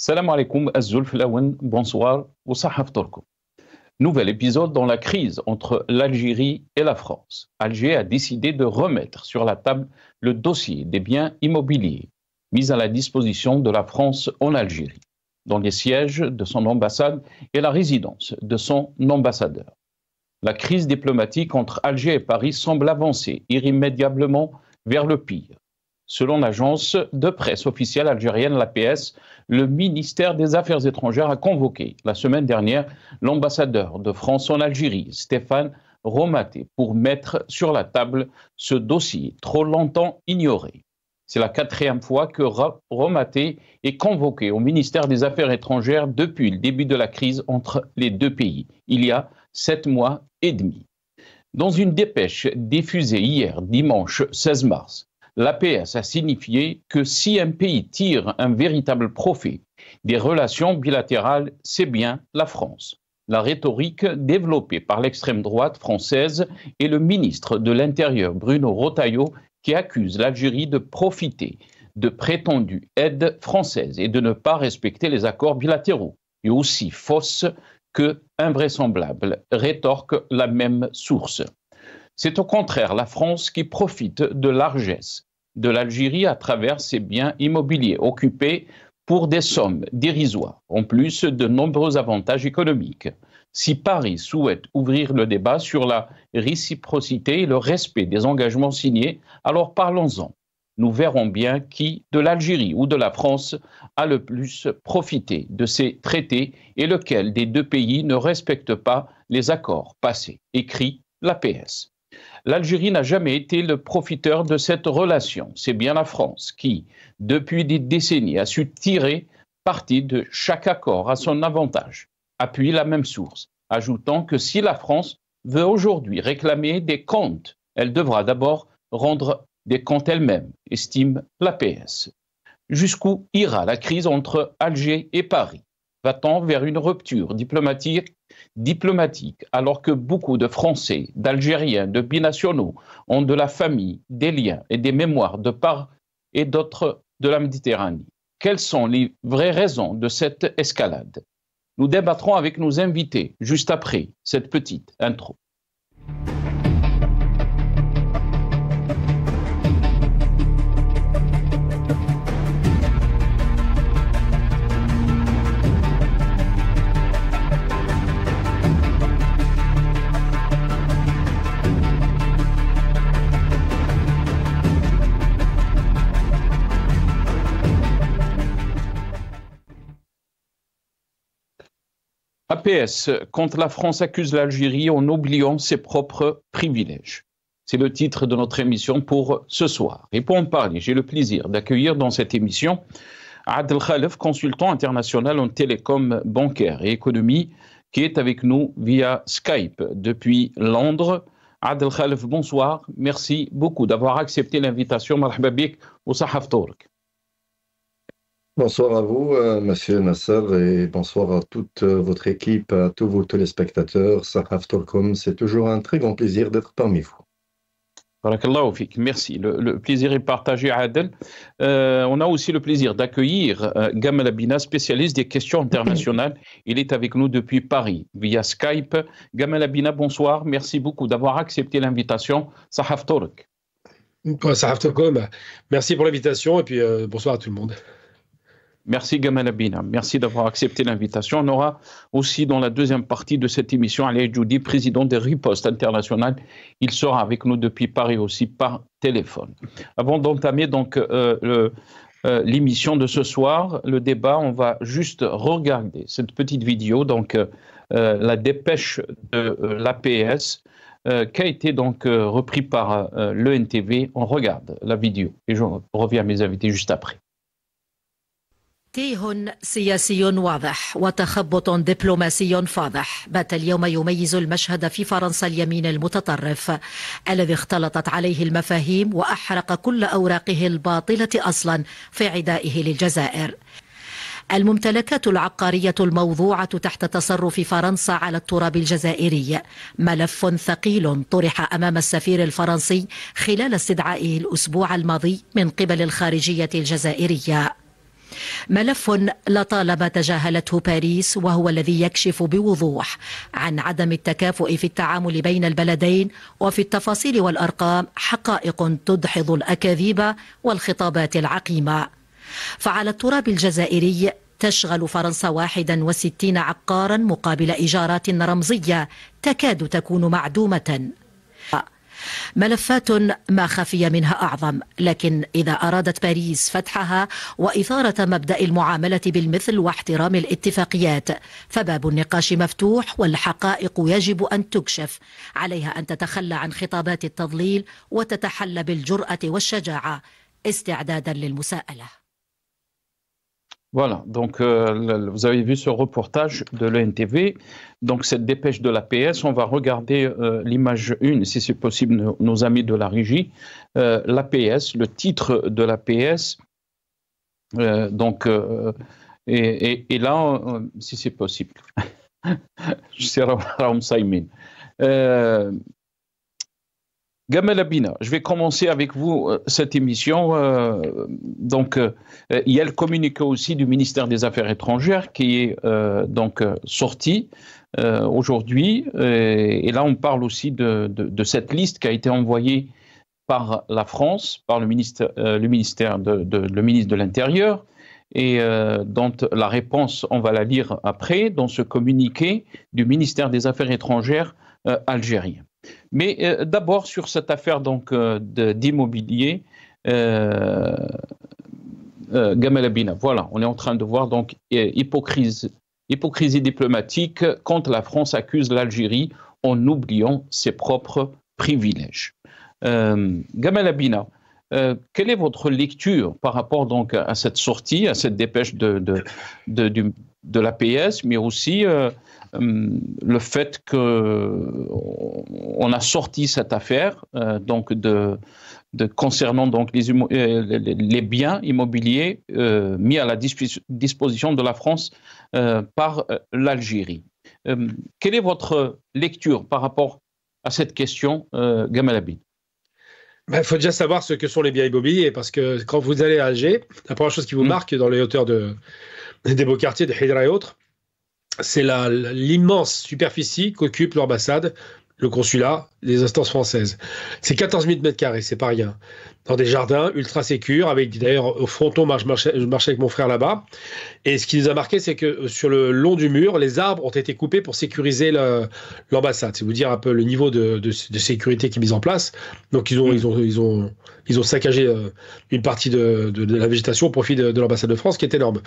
Salam alaikum, Azul Flaouen, bonsoir, ou Sahaf Torko. Nouvel épisode dans la crise entre l'Algérie et la France. Alger a décidé de remettre sur la table le dossier des biens immobiliers mis à la disposition de la France en Algérie, dont les sièges de son ambassade et la résidence de son ambassadeur. La crise diplomatique entre Alger et Paris semble avancer irrémédiablement vers le pire. Selon l'agence de presse officielle algérienne, l'APS, le ministère des Affaires étrangères a convoqué la semaine dernière l'ambassadeur de France en Algérie, Stéphane Romaté, pour mettre sur la table ce dossier trop longtemps ignoré. C'est la 4e fois que Romaté est convoqué au ministère des Affaires étrangères depuis le début de la crise entre les deux pays, il y a 7 mois et demi. Dans une dépêche diffusée hier, dimanche 16 mars, l'APS a signifié que si un pays tire un véritable profit des relations bilatérales, c'est bien la France. La rhétorique développée par l'extrême droite française et le ministre de l'Intérieur Bruno Retailleau qui accuse l'Algérie de profiter de prétendues aides françaises et de ne pas respecter les accords bilatéraux, et aussi fausse que invraisemblable, rétorque la même source. C'est au contraire la France qui profite de largesse de l'Algérie à travers ses biens immobiliers occupés pour des sommes dérisoires, en plus de nombreux avantages économiques. Si Paris souhaite ouvrir le débat sur la réciprocité et le respect des engagements signés, alors parlons-en. Nous verrons bien qui, de l'Algérie ou de la France, a le plus profité de ces traités et lequel des deux pays ne respecte pas les accords passés, écrit l'APS. L'Algérie n'a jamais été le profiteur de cette relation. C'est bien la France qui, depuis des décennies, a su tirer parti de chaque accord à son avantage. Appuie la même source, ajoutant que si la France veut aujourd'hui réclamer des comptes, elle devra d'abord rendre des comptes elle-même, estime l'APS. Jusqu'où ira la crise entre Alger et Paris? Va-t-on vers une rupture diplomatique alors que beaucoup de Français, d'Algériens, de binationaux ont de la famille, des liens et des mémoires de part et d'autre de la Méditerranée? Quelles sont les vraies raisons de cette escalade? Nous débattrons avec nos invités juste après cette petite intro. APS, quand la France accuse l'Algérie en oubliant ses propres privilèges. C'est le titre de notre émission pour ce soir. Et pour en parler, j'ai le plaisir d'accueillir dans cette émission Adel Khalef, consultant international en télécom, bancaire et économie, qui est avec nous via Skype depuis Londres. Adel Khalef, bonsoir. Merci beaucoup d'avoir accepté l'invitation. Marhaba bik au Sahaf Tork. Bonsoir à vous, Monsieur Nasser, et bonsoir à toute votre équipe, à tous vos téléspectateurs. Sahaf Torkom, c'est toujours un très grand plaisir d'être parmi vous. Barakallahu fik, merci. Le plaisir est partagé, Adel. On a aussi le plaisir d'accueillir Gamal Abina, spécialiste des questions internationales. Il est avec nous depuis Paris, via Skype. Gamal Abina, bonsoir. Merci beaucoup d'avoir accepté l'invitation. Sahaf Tork. Sahaf Torkom, merci pour l'invitation et puis bonsoir à tout le monde. Merci Gamal Abina, merci d'avoir accepté l'invitation. On aura aussi dans la deuxième partie de cette émission Ali Djoudi, président des Ripostes Internationales. Il sera avec nous depuis Paris aussi par téléphone. Avant d'entamer donc l'émission de ce soir, le débat, on va juste regarder cette petite vidéo, donc la dépêche de l'APS qui a été donc repris par l'ENTV. On regarde la vidéo et je reviens à mes invités juste après. تيه سياسي واضح وتخبط دبلوماسي فاضح بات اليوم يميز المشهد في فرنسا اليمين المتطرف الذي اختلطت عليه المفاهيم وأحرق كل أوراقه الباطلة أصلا في عدائه للجزائر. الممتلكات العقارية الموضوعة تحت تصرف فرنسا على التراب الجزائري ملف ثقيل طرح أمام السفير الفرنسي خلال استدعائه الأسبوع الماضي من قبل الخارجية الجزائرية. ملف لطالما تجاهلته باريس، وهو الذي يكشف بوضوح عن عدم التكافؤ في التعامل بين البلدين، وفي التفاصيل والأرقام حقائق تدحض الأكاذيب والخطابات العقيمة. فعلى التراب الجزائري تشغل فرنسا 61 عقارا مقابل إيجارات رمزية تكاد تكون معدومة. ملفات ما خفي منها أعظم، لكن إذا أرادت باريس فتحها وإثارة مبدأ المعاملة بالمثل واحترام الاتفاقيات فباب النقاش مفتوح، والحقائق يجب أن تكشف. عليها أن تتخلى عن خطابات التضليل وتتحلى بالجرأة والشجاعة استعدادا للمساءلة. Voilà, donc vous avez vu ce reportage de l'ENTV, donc cette dépêche de l'APS, on va regarder l'image 1, si c'est possible, nos amis de la régie. L'APS, le titre de l'APS, et là, si c'est possible, c'est Raoum Saïmin. Gamal Abina, je vais commencer avec vous cette émission. Il y a le communiqué aussi du ministère des Affaires étrangères qui est sorti aujourd'hui. Et là, on parle aussi de cette liste qui a été envoyée par la France, par le ministre de l'Intérieur, et dont la réponse, on va la lire après, dans ce communiqué du ministère des Affaires étrangères algérien. Mais d'abord sur cette affaire d'immobilier, Gamal Abina, voilà, on est en train de voir donc hypocrisie diplomatique quand la France accuse l'Algérie en oubliant ses propres privilèges. Gamal Abina, quelle est votre lecture par rapport donc à cette sortie, à cette dépêche de l'APS, mais aussi le fait qu'on a sorti cette affaire concernant donc les biens immobiliers mis à la disposition de la France par l'Algérie. Quelle est votre lecture par rapport à cette question, Gamal Abina? Il faut déjà savoir ce que sont les biens immobiliers, parce que quand vous allez à Alger, la première chose qui vous marque dans les hauteurs des beaux quartiers de Hydra et autres, c'est l'immense superficie qu'occupe l'ambassade, le consulat, les instances françaises. C'est 14 000 m², c'est pas rien. Dans des jardins ultra sécures, avec d'ailleurs au fronton, je marchais avec mon frère là-bas. Et ce qui nous a marqué, c'est que sur le long du mur, les arbres ont été coupés pour sécuriser l'ambassade. C'est vous dire un peu le niveau de sécurité qui est mis en place. Donc ils ont saccagé une partie de la végétation au profit de l'ambassade de France, qui est énorme.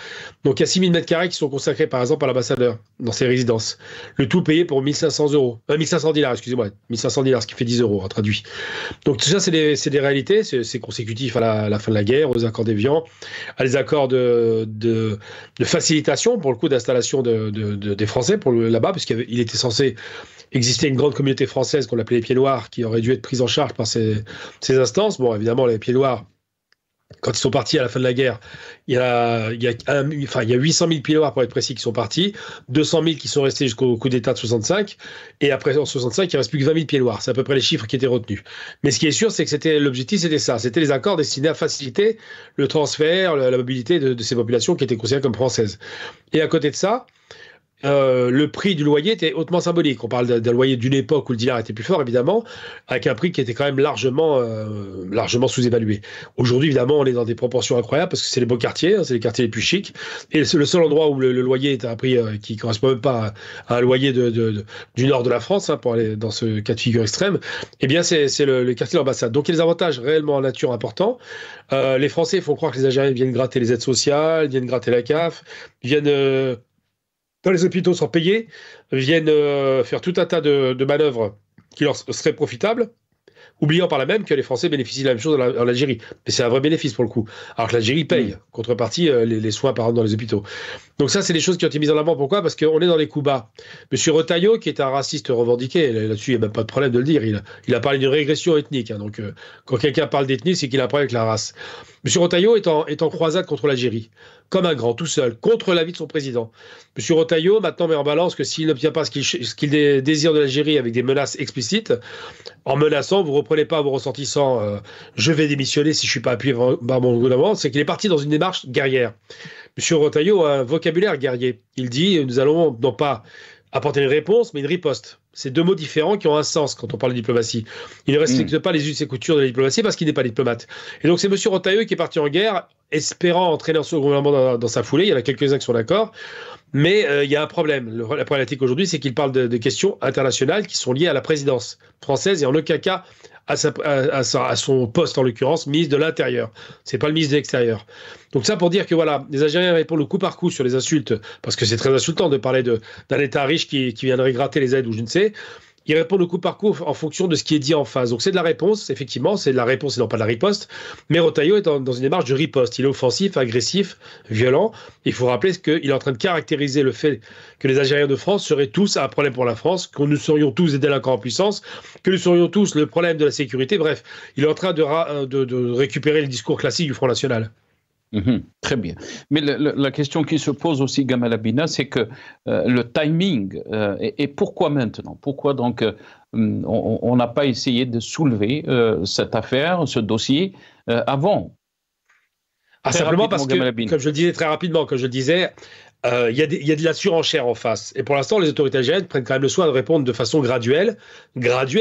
Donc il y a 6 000 m² qui sont consacrés par exemple à l'ambassadeur dans ses résidences. Le tout payé pour 1500 dinars, excusez-moi, 1500 dinars, ce qui fait 10 euros, traduit. Donc tout ça, c'est des réalités, c'est consécutif à la fin de la guerre, aux accords d'Évian, à les accords de facilitation, pour le coup, d'installation des Français là-bas, puisqu'il était censé exister une grande communauté française qu'on appelait les Pieds Noirs, qui aurait dû être prise en charge par ces instances. Bon, évidemment, les Pieds Noirs, quand ils sont partis à la fin de la guerre, il y a 800 000 Pieds Noirs pour être précis qui sont partis, 200 000 qui sont restés jusqu'au coup d'État de 65, et après en 65, il ne reste plus que 20 000 Pieds Noirs. C'est à peu près les chiffres qui étaient retenus. Mais ce qui est sûr, c'est que l'objectif, c'était ça. C'était les accords destinés à faciliter le transfert, la mobilité de ces populations qui étaient considérées comme françaises. Et à côté de ça, le prix du loyer était hautement symbolique. On parle d'un loyer d'une époque où le dinar était plus fort, évidemment, avec un prix qui était quand même largement sous-évalué. Aujourd'hui, évidemment, on est dans des proportions incroyables parce que c'est les beaux quartiers, c'est les quartiers les plus chics. Et c'est le seul endroit où le loyer est à un prix qui ne correspond même pas à un loyer du nord de la France, pour aller dans ce cas de figure extrême. Eh bien, c'est le quartier de l'ambassade. Donc, il y a des avantages réellement en nature importants. Les Français font croire que les Algériens viennent gratter les aides sociales, viennent gratter la CAF, viennent dans les hôpitaux sans payer, viennent faire tout un tas de manœuvres qui leur seraient profitables, oubliant par là même que les Français bénéficient de la même chose en Algérie. Mais c'est un vrai bénéfice pour le coup. Alors que l'Algérie paye, contrepartie, les soins par exemple dans les hôpitaux. Donc ça, c'est des choses qui ont été mises en avant. Pourquoi? Parce qu'on est dans les coups bas. Monsieur Retailleau, qui est un raciste revendiqué, là-dessus, il n'y a même pas de problème de le dire, il a parlé d'une régression ethnique. Donc quand quelqu'un parle d'ethnie, c'est qu'il a un problème avec la race. M. Retailleau est en croisade contre l'Algérie, comme un grand, tout seul, contre l'avis de son président. M. Retailleau, maintenant, met en balance que s'il n'obtient pas ce qu'il désire de l'Algérie avec des menaces explicites, en menaçant, vous ne reprenez pas vos ressentissants, je vais démissionner si je ne suis pas appuyé par mon gouvernement, c'est qu'il est parti dans une démarche guerrière. M. Retailleau a un vocabulaire guerrier. Il dit, nous allons non pas apporter une réponse, mais une riposte. C'est deux mots différents qui ont un sens quand on parle de diplomatie. Il ne respecte pas les us et coutumes de la diplomatie parce qu'il n'est pas diplomate. Et donc c'est M. Retailleau qui est parti en guerre, espérant entraîner son gouvernement dans sa foulée. Il y en a quelques-uns qui sont d'accord. Mais il y a un problème. La problématique aujourd'hui, c'est qu'il parle de questions internationales qui sont liées à la présidence française et en aucun cas à son poste, en l'occurrence, ministre de l'Intérieur. C'est pas le ministre de l'Extérieur. Donc ça pour dire que voilà, les Algériens répondent au coup par coup sur les insultes, parce que c'est très insultant de parler d'un État riche qui viendrait gratter les aides ou je ne sais. Ils répondent au coup par coup en fonction de ce qui est dit en face. Donc c'est de la réponse, effectivement, c'est de la réponse et non pas de la riposte. Mais Retailleau est dans une démarche de riposte. Il est offensif, agressif, violent. Il faut rappeler qu'il est en train de caractériser le fait que les Algériens de France seraient tous un problème pour la France, que nous serions tous des délinquants en puissance, que nous serions tous le problème de la sécurité. Bref, il est en train de récupérer les discours classiques du Front National. Très bien. Mais la question qui se pose aussi, Gamal Abina, c'est que le timing, et pourquoi maintenant? Pourquoi donc on n'a pas essayé de soulever cette affaire, ce dossier, avant? Simplement parce que, comme je le disais très rapidement, comme je le disais, il y a de la surenchère en face. Et pour l'instant, les autorités algériennes prennent quand même le soin de répondre de façon graduée,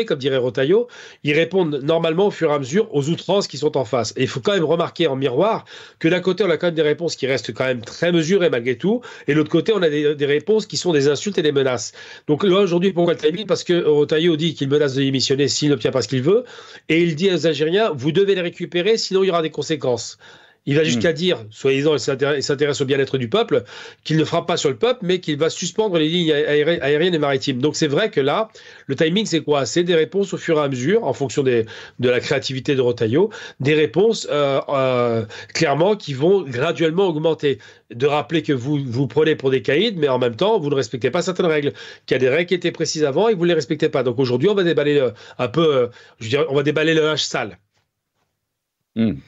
comme dirait Retailleau. Ils répondent normalement au fur et à mesure aux outrances qui sont en face. Et il faut quand même remarquer en miroir que d'un côté, on a quand même des réponses qui restent quand même très mesurées malgré tout. Et de l'autre côté, on a des réponses qui sont des insultes et des menaces. Donc là, aujourd'hui, pourquoi le timing? Parce que Retailleau dit qu'il menace de démissionner s'il n'obtient pas ce qu'il veut. Et il dit aux Algériens, vous devez les récupérer, sinon il y aura des conséquences. Il va jusqu'à dire, soi-disant, il s'intéresse au bien-être du peuple, qu'il ne frappe pas sur le peuple, mais qu'il va suspendre les lignes aériennes et maritimes. Donc c'est vrai que là, le timing, c'est quoi? C'est des réponses au fur et à mesure, en fonction de la créativité de Retailleau, des réponses clairement qui vont graduellement augmenter. De rappeler que vous prenez pour des caïds, mais en même temps, vous ne respectez pas certaines règles, qu'il y a des règles qui étaient précises avant et que vous ne les respectez pas. Donc aujourd'hui, on va déballer on va déballer le linge sale.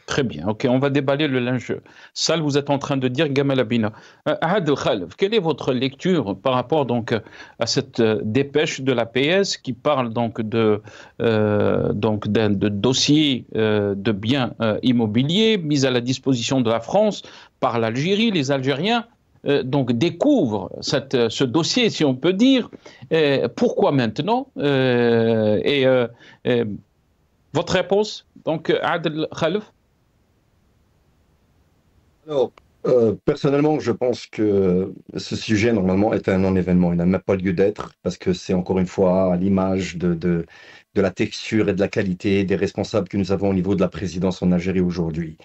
Très bien, ok, on va déballer le linge sale. Vous êtes en train de dire, Gamal Abina. Adel Khalef, quelle est votre lecture par rapport donc à cette dépêche de l'APS qui parle donc d'un dossier de biens immobiliers mis à la disposition de la France par l'Algérie? Les Algériens donc découvrent ce dossier, si on peut dire. Pourquoi maintenant? Votre réponse, donc, Adel Khalef? Alors, personnellement, je pense que ce sujet, normalement, est un non-événement. Il n'a même pas lieu d'être, parce que c'est encore une fois à l'image de la texture et de la qualité des responsables que nous avons au niveau de la présidence en Algérie aujourd'hui.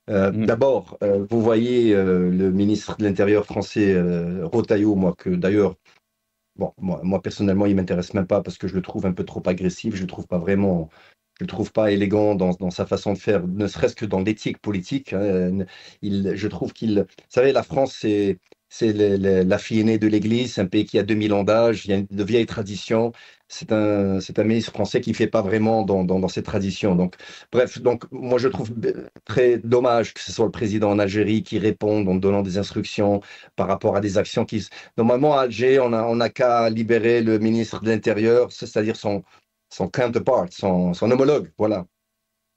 D'abord, vous voyez le ministre de l'Intérieur français, Retailleau, moi personnellement, il ne m'intéresse même pas parce que je le trouve un peu trop agressif, je le trouve pas élégant dans sa façon de faire, ne serait-ce que dans l'éthique politique. Je trouve vous savez, la France, c'est la fille aînée de l'Église, c'est un pays qui a 2000 ans d'âge, il y a de vieilles traditions. C'est un ministre français qui ne fait pas vraiment dans ces traditions. Donc, bref, moi je trouve très dommage que ce soit le président en Algérie qui réponde en donnant des instructions par rapport à des actions qui... Normalement, à Alger, on n'a qu'à libérer le ministre de l'Intérieur, c'est-à-dire son counterpart, son homologue, voilà.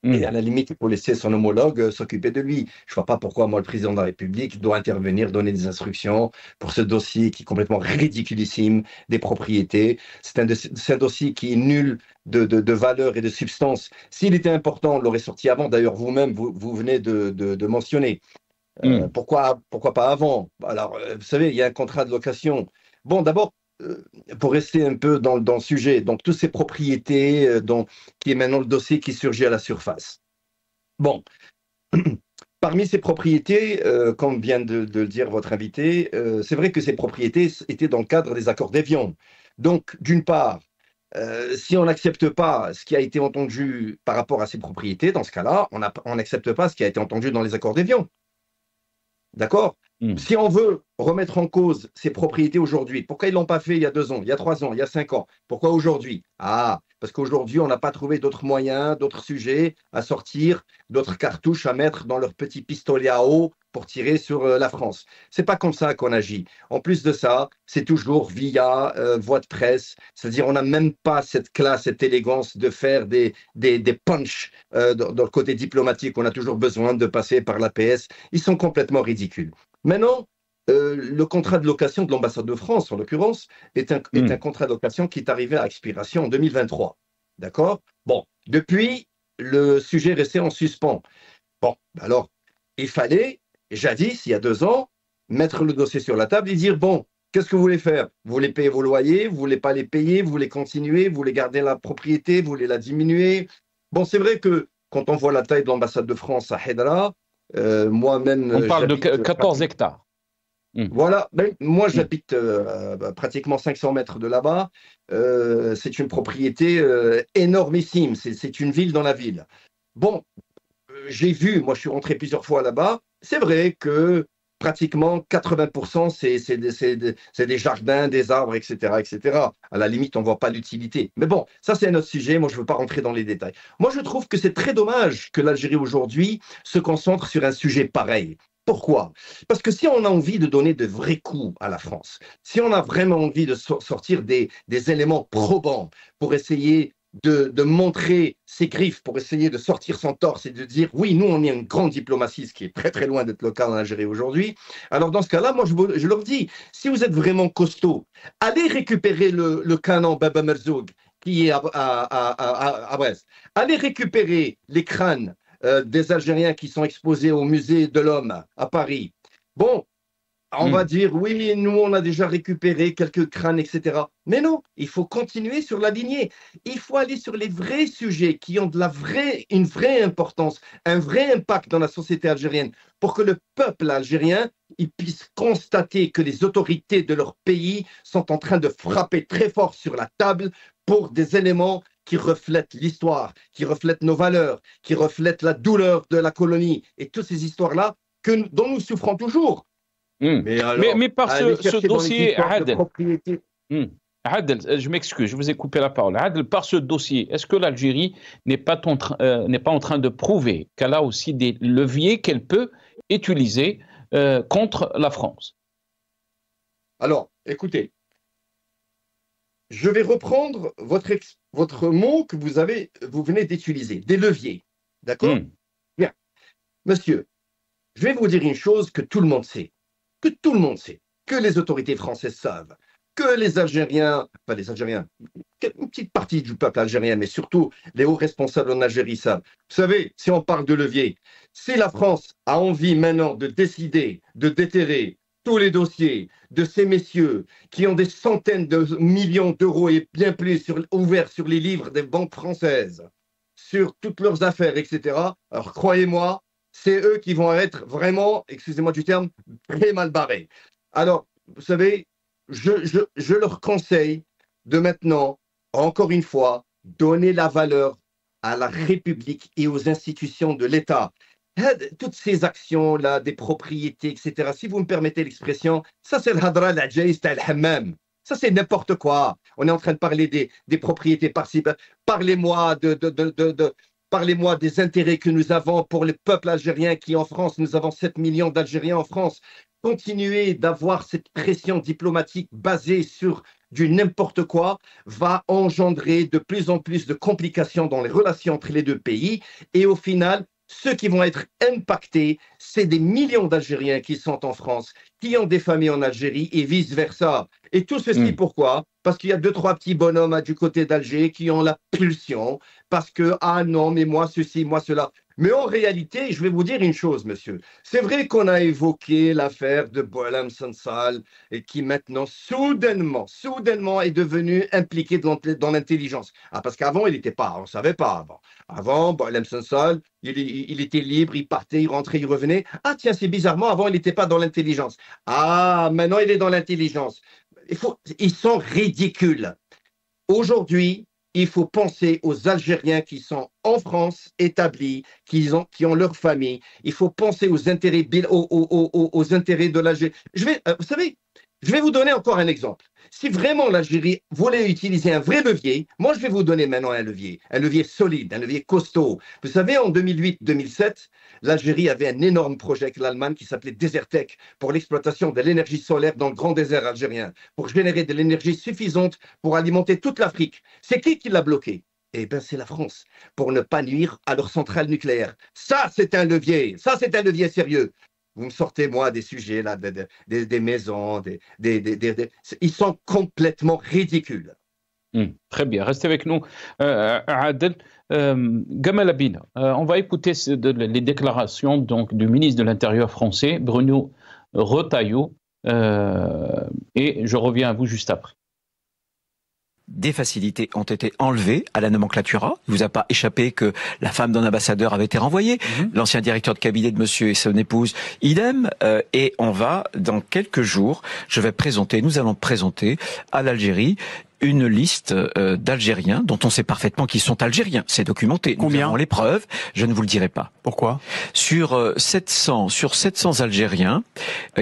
Et à la limite, il faut laisser son homologue s'occuper de lui. Je ne vois pas pourquoi, moi, le président de la République doit intervenir, donner des instructions pour ce dossier qui est complètement ridiculissime des propriétés. C'est un dossier qui est nul de valeur et de substance. S'il était important, on l'aurait sorti avant. D'ailleurs, vous-même, vous venez de mentionner. Pourquoi pas avant? Alors, vous savez, il y a un contrat de location. Bon, d'abord, pour rester un peu dans le sujet, donc toutes ces propriétés qui est maintenant le dossier qui surgit à la surface. Bon, parmi ces propriétés, comme vient de le dire votre invité, c'est vrai que ces propriétés étaient dans le cadre des accords d'Évian. Donc, d'une part, si on n'accepte pas ce qui a été entendu par rapport à ces propriétés, dans ce cas-là, on n'accepte pas ce qui a été entendu dans les accords d'Évian. D'accord? Si on veut remettre en cause ces propriétés aujourd'hui, pourquoi ils ne l'ont pas fait il y a 2 ans, il y a 3 ans, il y a 5 ans? Pourquoi aujourd'hui? Parce parce qu'aujourd'hui, on n'a pas trouvé d'autres moyens, d'autres sujets à sortir, d'autres cartouches à mettre dans leur petit pistolet à eau pour tirer sur la France. C'est pas comme ça qu'on agit. En plus de ça, c'est toujours via voie de presse, c'est-à-dire on n'a même pas cette classe, cette élégance de faire des punchs dans le côté diplomatique. On a toujours besoin de passer par l'APS. Ils sont complètement ridicules. Maintenant, le contrat de location de l'ambassade de France, en l'occurrence, est un contrat de location qui est arrivé à expiration en 2023. D'accord? Bon, depuis, le sujet est resté en suspens. Bon, alors, il fallait, jadis, il y a 2 ans, mettre le dossier sur la table et dire, bon, qu'est-ce que vous voulez faire? Vous voulez payer vos loyers? Vous voulez pas les payer? Vous voulez continuer? Vous voulez garder la propriété? Vous voulez la diminuer? Bon, c'est vrai que quand on voit la taille de l'ambassade de France à Hedra, moi-même... On parle de 14 hectares. Voilà, moi j'habite pratiquement 500 mètres de là-bas. C'est une propriété énormissime, c'est une ville dans la ville. Bon, j'ai vu, moi je suis rentré plusieurs fois là-bas, c'est vrai que pratiquement 80% c'est des jardins, des arbres, etc., etc. À la limite, on ne voit pas l'utilité. Mais bon, ça c'est un autre sujet, moi je ne veux pas rentrer dans les détails. Moi je trouve que c'est très dommage que l'Algérie aujourd'hui se concentre sur un sujet pareil. Pourquoi? Parce que si on a envie de donner de vrais coups à la France, si on a vraiment envie de sortir des éléments probants pour essayer de montrer ses griffes, pour essayer de sortir son torse et de dire oui, nous on est une grande diplomatie, ce qui est très très loin d'être le cas en Algérie aujourd'hui, alors dans ce cas-là, moi je leur dis, si vous êtes vraiment costaud, allez récupérer le canon Baba Merzoug qui est à Brest, allez récupérer les crânes des Algériens qui sont exposés au musée de l'homme à Paris. Bon, on va dire, oui, nous, on a déjà récupéré quelques crânes, etc. Mais non, il faut continuer sur la lignée. Il faut aller sur les vrais sujets qui ont une vraie importance, un vrai impact dans la société algérienne pour que le peuple algérien il puisse constater que les autorités de leur pays sont en train de frapper très fort sur la table pour des éléments qui reflètent l'histoire, qui reflètent nos valeurs, qui reflètent la douleur de la colonie et toutes ces histoires-là dont nous souffrons toujours. Mais par ce dossier, Adel, je m'excuse, je vous ai coupé la parole. Adel, par ce dossier, est-ce que l'Algérie n'est pas en train de prouver qu'elle a aussi des leviers qu'elle peut utiliser contre la France? Alors, écoutez, je vais reprendre votre mot que vous venez d'utiliser, des leviers. D'accord? Bien. Monsieur, je vais vous dire une chose que tout le monde sait, que les autorités françaises savent, que les Algériens, pas les Algériens, une petite partie du peuple algérien, mais surtout les hauts responsables en Algérie savent. Vous savez, si on parle de levier, si la France a envie maintenant de décider de déterrer tous les dossiers de ces messieurs qui ont des centaines de millions d'euros et bien plus ouverts sur les livres des banques françaises, sur toutes leurs affaires, etc., alors croyez-moi, c'est eux qui vont être vraiment, excusez-moi du terme, très mal barrés. Alors, vous savez, je leur conseille de maintenant, encore une fois, donner la valeur à la République et aux institutions de l'État. Toutes ces actions-là, des propriétés, etc., si vous me permettez l'expression, ça c'est le hadra al-adjaïs al-hammam. Ça c'est n'importe quoi. On est en train de parler des propriétés par-ci. Parlez-moi Parlez-moi des intérêts que nous avons pour le peuple algérien qui en France, nous avons 7 millions d'Algériens en France. Continuer d'avoir cette pression diplomatique basée sur du n'importe quoi va engendrer de plus en plus de complications dans les relations entre les deux pays. Et au final, ceux qui vont être impactés, c'est des millions d'Algériens qui sont en France, qui ont des familles en Algérie et vice-versa. Et tout ceci, pourquoi? Parce qu'il y a 2-3 petits bonhommes du côté d'Alger qui ont la pulsion, parce que, ah non, mais moi ceci, moi cela. Mais en réalité, je vais vous dire une chose, monsieur. C'est vrai qu'on a évoqué l'affaire de Boualem Sansal et qui maintenant, soudainement est devenu impliqué dans l'intelligence. Ah, parce qu'avant, il n'était pas, on ne savait pas avant. Avant, Boualem Sansal, il était libre, il partait, il rentrait, il revenait. Ah tiens, c'est bizarrement, avant, il n'était pas dans l'intelligence. Ah, maintenant, il est dans l'intelligence. Ils sont ridicules. Aujourd'hui, il faut penser aux Algériens qui sont en France, établis, qui ont leur famille. Il faut penser aux intérêts, aux intérêts de l'Algérie. Vous savez, Je vais vous donner encore un exemple. Si vraiment l'Algérie voulait utiliser un vrai levier, moi je vais vous donner maintenant un levier solide, un levier costaud. Vous savez, en 2008-2007, l'Algérie avait un énorme projet avec l'Allemagne qui s'appelait Desertec pour l'exploitation de l'énergie solaire dans le grand désert algérien, pour générer de l'énergie suffisante pour alimenter toute l'Afrique. C'est qui l'a bloqué? Eh bien, c'est la France, pour ne pas nuire à leur centrale nucléaire. Ça, c'est un levier sérieux. Vous me sortez, moi, des sujets, là, des maisons, ils sont complètement ridicules. Très bien, restez avec nous, Adel. Gamal Abina, on va écouter les déclarations donc, du ministre de l'Intérieur français, Bruno Retailleau, et je reviens à vous juste après. Des facilités ont été enlevées à la nomenclatura. Il vous a pas échappé que la femme d'un ambassadeur avait été renvoyée. L'ancien directeur de cabinet de monsieur et son épouse, idem. Et on va, dans quelques jours, nous allons présenter à l'Algérie une liste d'Algériens dont on sait parfaitement qu'ils sont Algériens. C'est documenté. Combien? Nous avons les preuves. Je ne vous le dirai pas. Pourquoi? Sur 700 Algériens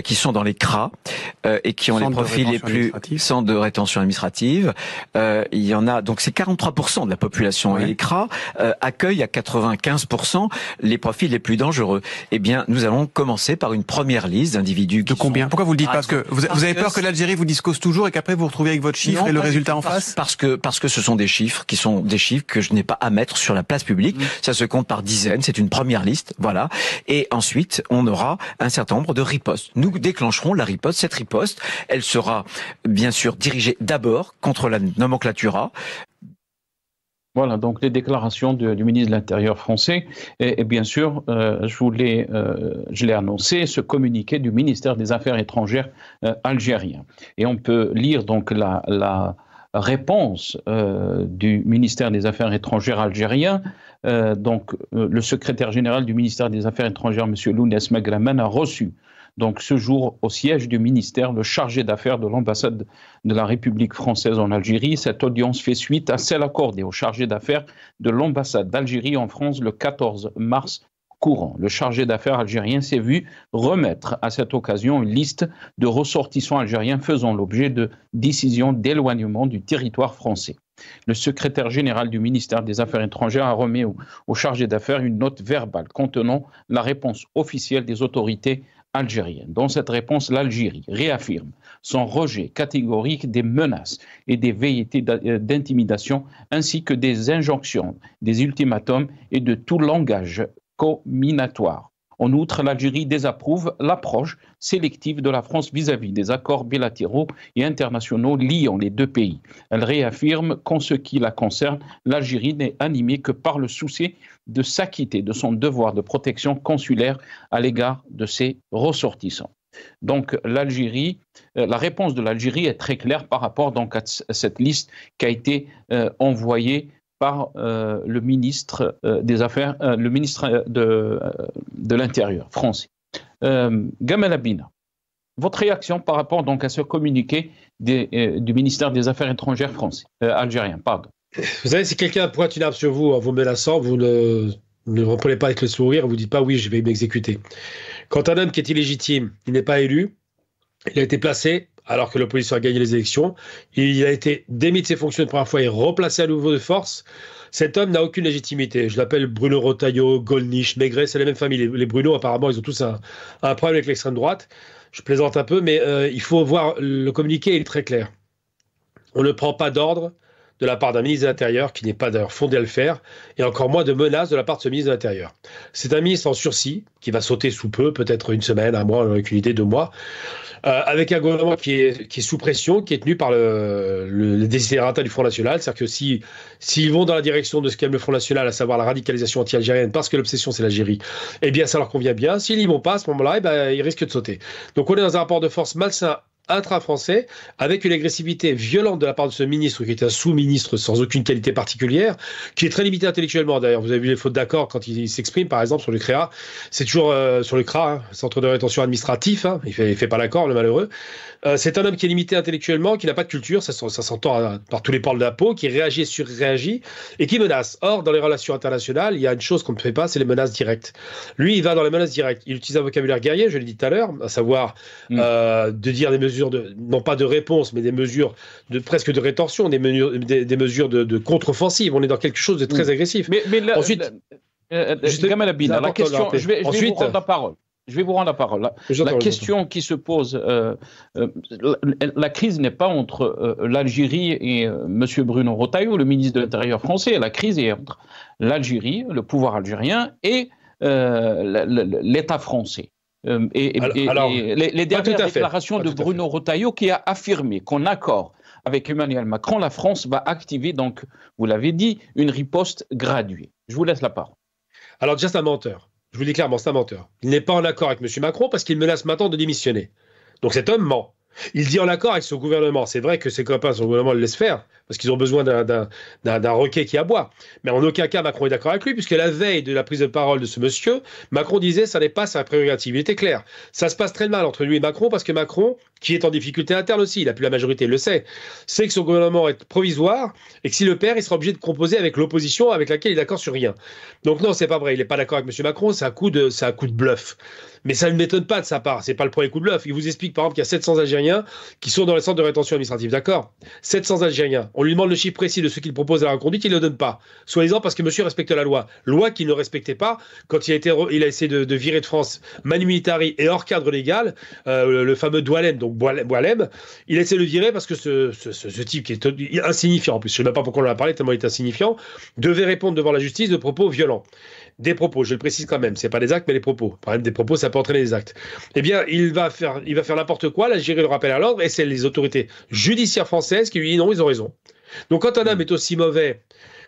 qui sont dans les CRA et qui ont les profils les plus centres de rétention administrative. Il y en a donc c'est 43% de la population et les CRA accueillent à 95% les profils les plus dangereux. Eh bien, nous allons commencer par une première liste d'individus. De combien? Pourquoi vous le dites? Parce que vous avez peur que l'Algérie vous dise cause toujours et qu'après vous retrouvez avec votre chiffre et le résultat en face? Parce que ce sont des chiffres qui sont des chiffres que je n'ai pas à mettre sur la place publique. Ça se compte par dizaines. C'est une première liste, voilà. Et ensuite, on aura un certain nombre de ripostes. Nous déclencherons la riposte. Cette riposte, elle sera bien sûr dirigée d'abord contre la nomenclatura. Voilà, donc les déclarations du ministre de l'Intérieur français et bien sûr, je l'ai annoncé, ce communiqué du ministère des Affaires étrangères algérien. Et on peut lire donc la réponse du ministère des Affaires étrangères algérien. Le secrétaire général du ministère des Affaires étrangères, M. Lounès Magraman, a reçu donc ce jour au siège du ministère le chargé d'affaires de l'ambassade de la République française en Algérie. Cette audience fait suite à celle accordée au chargé d'affaires de l'ambassade d'Algérie en France le 14 mars courant. Le chargé d'affaires algérien s'est vu remettre à cette occasion une liste de ressortissants algériens faisant l'objet de décisions d'éloignement du territoire français. Le secrétaire général du ministère des Affaires étrangères a remis au chargé d'affaires une note verbale contenant la réponse officielle des autorités algériennes. Dans cette réponse, l'Algérie réaffirme son rejet catégorique des menaces et des velléités d'intimidation ainsi que des injonctions, des ultimatums et de tout langage comminatoire. En outre, l'Algérie désapprouve l'approche sélective de la France vis-à-vis des accords bilatéraux et internationaux liant les deux pays. Elle réaffirme qu'en ce qui la concerne, l'Algérie n'est animée que par le souci de s'acquitter de son devoir de protection consulaire à l'égard de ses ressortissants. Donc l'Algérie, la réponse de l'Algérie est très claire par rapport donc, à cette liste qui a été envoyée par le ministre des Affaires, le ministre de l'Intérieur français. Gamal Abina, votre réaction par rapport donc à ce communiqué du ministère des Affaires étrangères français, algérien, pardon. Vous savez, si quelqu'un pointe une arme sur vous en vous menaçant, vous ne reprenez pas avec le sourire, vous ne dites pas oui, je vais m'exécuter. Quand un homme qui est illégitime, il n'est pas élu, il a été placé alors que l'opposition a gagné les élections, il a été démis de ses fonctions une première fois et replacé à nouveau de force. Cet homme n'a aucune légitimité. Je l'appelle Bruno Retailleau, Gollnisch, Maigret, c'est la même famille. Les Bruno, apparemment, ils ont tous un problème avec l'extrême droite. Je plaisante un peu, mais il faut voir, le communiqué est très clair. On ne prend pas d'ordre de la part d'un ministre de l'Intérieur, qui n'est pas d'ailleurs fondé à le faire, et encore moins de menaces de la part de ce ministre de l'Intérieur. C'est un ministre en sursis, qui va sauter sous peu, peut-être une semaine, un mois, avec une idée, 2 mois, avec un gouvernement qui est sous pression, qui est tenu par le desiderata du Front National. C'est-à-dire que s'ils vont dans la direction de ce qu'aime le Front National, à savoir la radicalisation anti-algérienne, parce que l'obsession c'est l'Algérie, eh bien ça leur convient bien. S'ils n'y vont pas à ce moment-là, eh ben, ils risquent de sauter. Donc on est dans un rapport de force malsain intra-français, avec une agressivité violente de la part de ce ministre, qui est un sous-ministre sans aucune qualité particulière, qui est très limité intellectuellement. D'ailleurs, vous avez vu les fautes d'accord quand il s'exprime, par exemple, sur le CRA. C'est toujours sur le CRA, hein, Centre de rétention administratif. Hein, il fait pas l'accord, le malheureux. C'est un homme qui est limité intellectuellement, qui n'a pas de culture, ça s'entend par tous les pores de la peau, qui réagit et surréagit, et qui menace. Or, dans les relations internationales, il y a une chose qu'on ne fait pas, c'est les menaces directes. Lui, il va dans les menaces directes. Il utilise un vocabulaire guerrier, je l'ai dit tout à l'heure, à savoir de dire des mesures mesures non pas de réponse, mais des mesures presque de rétorsion, des mesures de contre-offensive. On est dans quelque chose de très agressif. Mais là, ensuite, Gamal Abina, la question, je vais vous rendre la parole. Je vais vous rendre la parole. La question qui se pose, la crise n'est pas entre l'Algérie et M. Bruno Retailleau, le ministre de l'Intérieur français. La crise est entre l'Algérie, le pouvoir algérien, et l'État français. Les dernières déclarations de Bruno Retailleau qui a affirmé qu'en accord avec Emmanuel Macron, la France va activer, donc, vous l'avez dit, une riposte graduée. Je vous laisse la parole. Alors, déjà, c'est un menteur. Je vous le dis clairement, c'est un menteur. Il n'est pas en accord avec M. Macron parce qu'il menace maintenant de démissionner. Donc cet homme ment. Il dit en accord avec son gouvernement. C'est vrai que ses copains, son gouvernement le laisse faire, parce qu'ils ont besoin d'un requet qui aboie. Mais en aucun cas, Macron est d'accord avec lui, puisque la veille de la prise de parole de ce monsieur, Macron disait que ça n'est pas sa prérogative. Il était clair. Ça se passe très mal entre lui et Macron, parce que Macron, qui est en difficulté interne aussi, il n'a plus la majorité, il le sait que son gouvernement est provisoire, et que s'il le perd, il sera obligé de composer avec l'opposition, avec laquelle il est d'accord sur rien. Donc non, c'est pas vrai. Il n'est pas d'accord avec M. Macron, c'est un coup de bluff. Mais ça ne m'étonne pas de sa part. C'est pas le premier coup de bluff. Il vous explique par exemple qu'il y a 700 Algériens qui sont dans les centres de rétention administrative. D'accord ? 700 Algériens. On lui demande le chiffre précis de ce qu'il propose à la reconduite, il ne le donne pas. Soi-disant parce que monsieur respecte la loi. Loi qu'il ne respectait pas quand il a essayé de virer de France Manu Militari et hors cadre légal, le fameux Doualem, donc Boualem, il a essayé de le virer parce que ce type qui est insignifiant, en plus, je ne sais même pas pourquoi on en a parlé, tellement il est insignifiant, devait répondre devant la justice de propos violents. Des propos, je le précise quand même, c'est pas des actes mais les propos. Par exemple, des propos, ça peut entraîner des actes. Eh bien, il va faire n'importe quoi, l'Algérie le rappelle à l'ordre, et c'est les autorités judiciaires françaises qui lui disent non, ils ont raison. Donc quand un homme est aussi mauvais,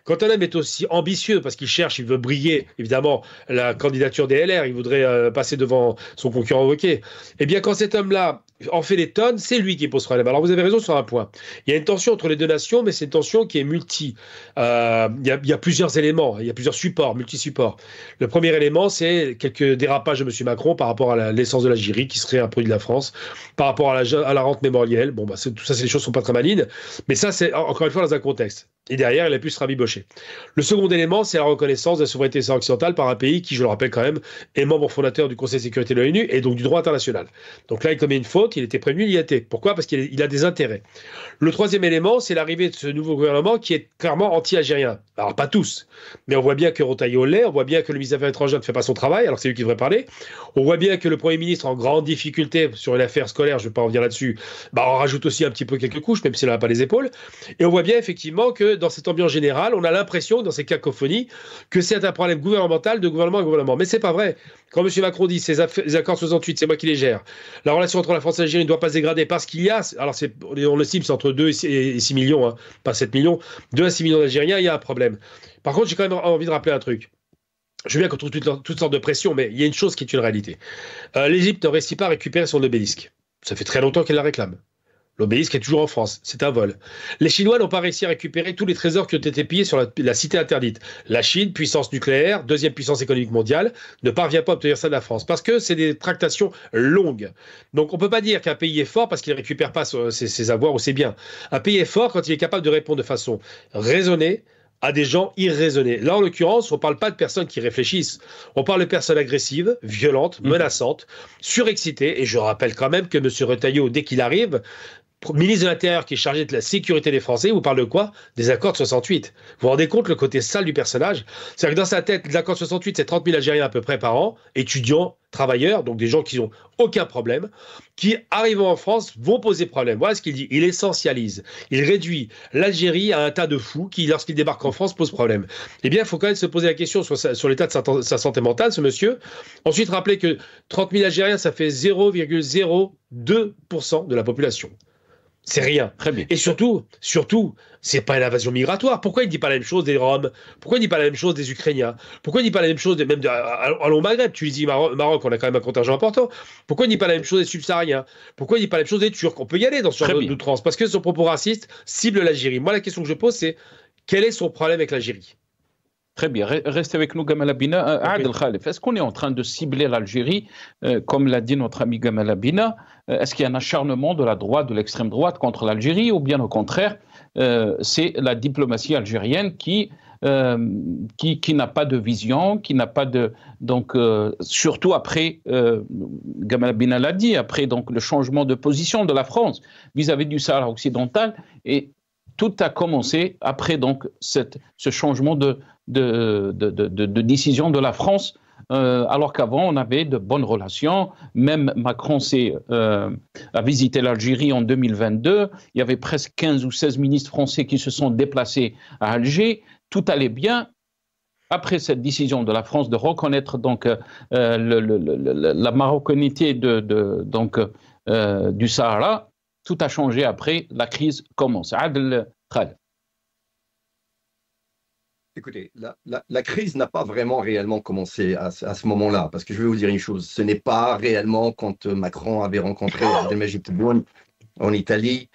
quand un homme est aussi ambitieux, parce qu'il cherche, il veut briller, évidemment, la candidature des LR, il voudrait passer devant son concurrent Wauquiez, eh bien, quand cet homme-là en fait des tonnes, c'est lui qui pose problème. Alors, vous avez raison sur un point. Il y a une tension entre les deux nations, mais c'est une tension qui est multi. Il y a plusieurs éléments, il y a plusieurs supports, multi-supports. Le premier élément, c'est quelques dérapages de M. Macron par rapport à l'essence de l'Algérie, qui serait un produit de la France, par rapport à la rente mémorielle. Bon, bah, tout ça, les choses ne sont pas très malines, mais ça, c'est encore une fois dans un contexte. Et derrière, il a pu se rabibocher. Le second élément, c'est la reconnaissance de la souveraineté occidentale par un pays qui, je le rappelle quand même, est membre fondateur du Conseil de sécurité de l'ONU et donc du droit international. Donc là, il commet une faute, il était prévenu, il y était. Pourquoi ? Parce qu'il a des intérêts. Le troisième élément, c'est l'arrivée de ce nouveau gouvernement qui est clairement anti-algérien. Alors, pas tous, mais on voit bien que Retailleau l'est, on voit bien que le ministre des Affaires étrangères ne fait pas son travail, alors que c'est lui qui devrait parler. On voit bien que le Premier ministre, en grande difficulté sur une affaire scolaire, je ne vais pas revenir là-dessus, on rajoute aussi un petit peu quelques couches, même s'il n'a pas les épaules. Et on voit bien effectivement que dans cette ambiance générale, on a l'impression, dans ces cacophonies, que c'est un problème gouvernemental de gouvernement à gouvernement. Mais c'est pas vrai. Quand M. Macron dit ces accords 68, c'est moi qui les gère, la relation entre la France et l'Algérie ne doit pas se dégrader parce qu'il y a, alors on estime c'est entre 2 et 6 millions, hein, pas 7 millions, 2 à 6 millions d'Algériens, il y a un problème. Par contre, j'ai quand même envie de rappeler un truc. Je veux bien qu'on trouve toutes sortes de pressions, mais il y a une chose qui est une réalité. L'Égypte ne réussit pas à récupérer son obélisque. Ça fait très longtemps qu'elle la réclame. L'obélisque est toujours en France, c'est un vol. Les Chinois n'ont pas réussi à récupérer tous les trésors qui ont été pillés sur la cité interdite. La Chine, puissance nucléaire, deuxième puissance économique mondiale, ne parvient pas à obtenir ça de la France, parce que c'est des tractations longues. Donc on ne peut pas dire qu'un pays est fort parce qu'il ne récupère pas ses avoirs ou ses biens. Un pays est fort quand il est capable de répondre de façon raisonnée à des gens irraisonnés. Là, en l'occurrence, on ne parle pas de personnes qui réfléchissent. On parle de personnes agressives, violentes, menaçantes, surexcitées. Et je rappelle quand même que M. Retailleau, dès qu'il arrive, ministre de l'Intérieur qui est chargé de la sécurité des Français, vous parle de quoi ? Des accords de 68. Vous vous rendez compte le côté sale du personnage ? C'est-à-dire que dans sa tête, les accords de 68, c'est 30 000 Algériens à peu près par an, étudiants, travailleurs, donc des gens qui n'ont aucun problème, qui, arrivant en France, vont poser problème. Voilà ce qu'il dit. Il essentialise. Il réduit l'Algérie à un tas de fous qui, lorsqu'ils débarquent en France, posent problème. Eh bien, il faut quand même se poser la question sur l'état de sa santé mentale, ce monsieur. Ensuite, rappeler que 30 000 Algériens, ça fait 0,02% de la population. C'est rien. Très bien. Et surtout, c'est pas une invasion migratoire. Pourquoi il ne dit pas la même chose des Roms ? Pourquoi il ne dit pas la même chose des Ukrainiens ? Pourquoi il ne dit pas la même chose allons au Maghreb, Tunisie, Maroc, on a quand même un contingent important. Pourquoi il ne dit pas la même chose des Subsahariens ? Pourquoi il ne dit pas la même chose des Turcs ? On peut y aller dans ce genre d'outrance, parce que son propos raciste cible l'Algérie. Moi, la question que je pose, c'est quel est son problème avec l'Algérie ? Très bien. Restez avec nous, Gamal Abina. Adel Khalif, est-ce qu'on est en train de cibler l'Algérie, comme l'a dit notre ami Gamal Abina ? Est-ce qu'il y a un acharnement de la droite, de l'extrême droite contre l'Algérie, ou bien au contraire, c'est la diplomatie algérienne qui qui n'a pas de vision, qui n'a pas de... Donc, surtout après, Gamal Abdel l'a dit, après donc, le changement de position de la France vis-à-vis du Sahara occidental, et tout a commencé après donc, ce changement de décision de la France, alors qu'avant, on avait de bonnes relations. Même Macron a visité l'Algérie en 2022. Il y avait presque 15 ou 16 ministres français qui se sont déplacés à Alger. Tout allait bien. Après cette décision de la France de reconnaître donc, la marocanité du Sahara, tout a changé après. La crise commence. Adel Khaled. Écoutez, la crise n'a pas réellement commencé à ce moment-là, parce que je vais vous dire une chose, ce n'est pas réellement quand Macron avait rencontré Abdelmajid Tebboune en Italie,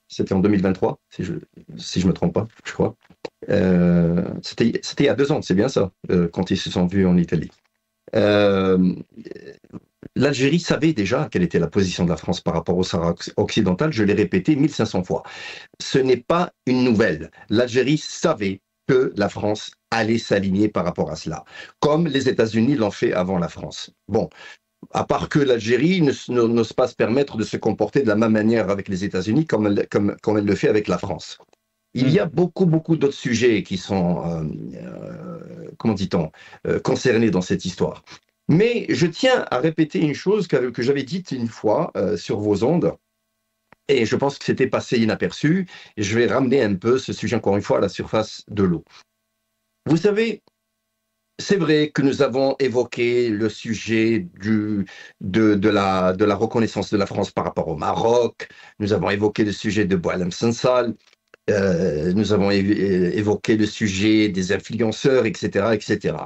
c'était en 2023, si je me trompe pas, je crois. C'était il y a 2 ans, c'est bien ça, quand ils se sont vus en Italie. L'Algérie savait déjà quelle était la position de la France par rapport au Sahara occidental, je l'ai répété 1500 fois. Ce n'est pas une nouvelle. L'Algérie savait que la France allait s'aligner par rapport à cela, comme les États-Unis l'ont fait avant la France. Bon, à part que l'Algérie n'ose pas se permettre de se comporter de la même manière avec les États-Unis comme elle le fait avec la France. Il y a beaucoup d'autres sujets qui sont, comment dit-on, concernés dans cette histoire. Mais je tiens à répéter une chose que j'avais dite une fois sur vos ondes, et je pense que c'était passé inaperçu, et je vais ramener un peu ce sujet encore une fois à la surface de l'eau. Vous savez, c'est vrai que nous avons évoqué le sujet de la reconnaissance de la France par rapport au Maroc, nous avons évoqué le sujet de Boualem Sansal, nous avons évoqué le sujet des influenceurs, etc., etc.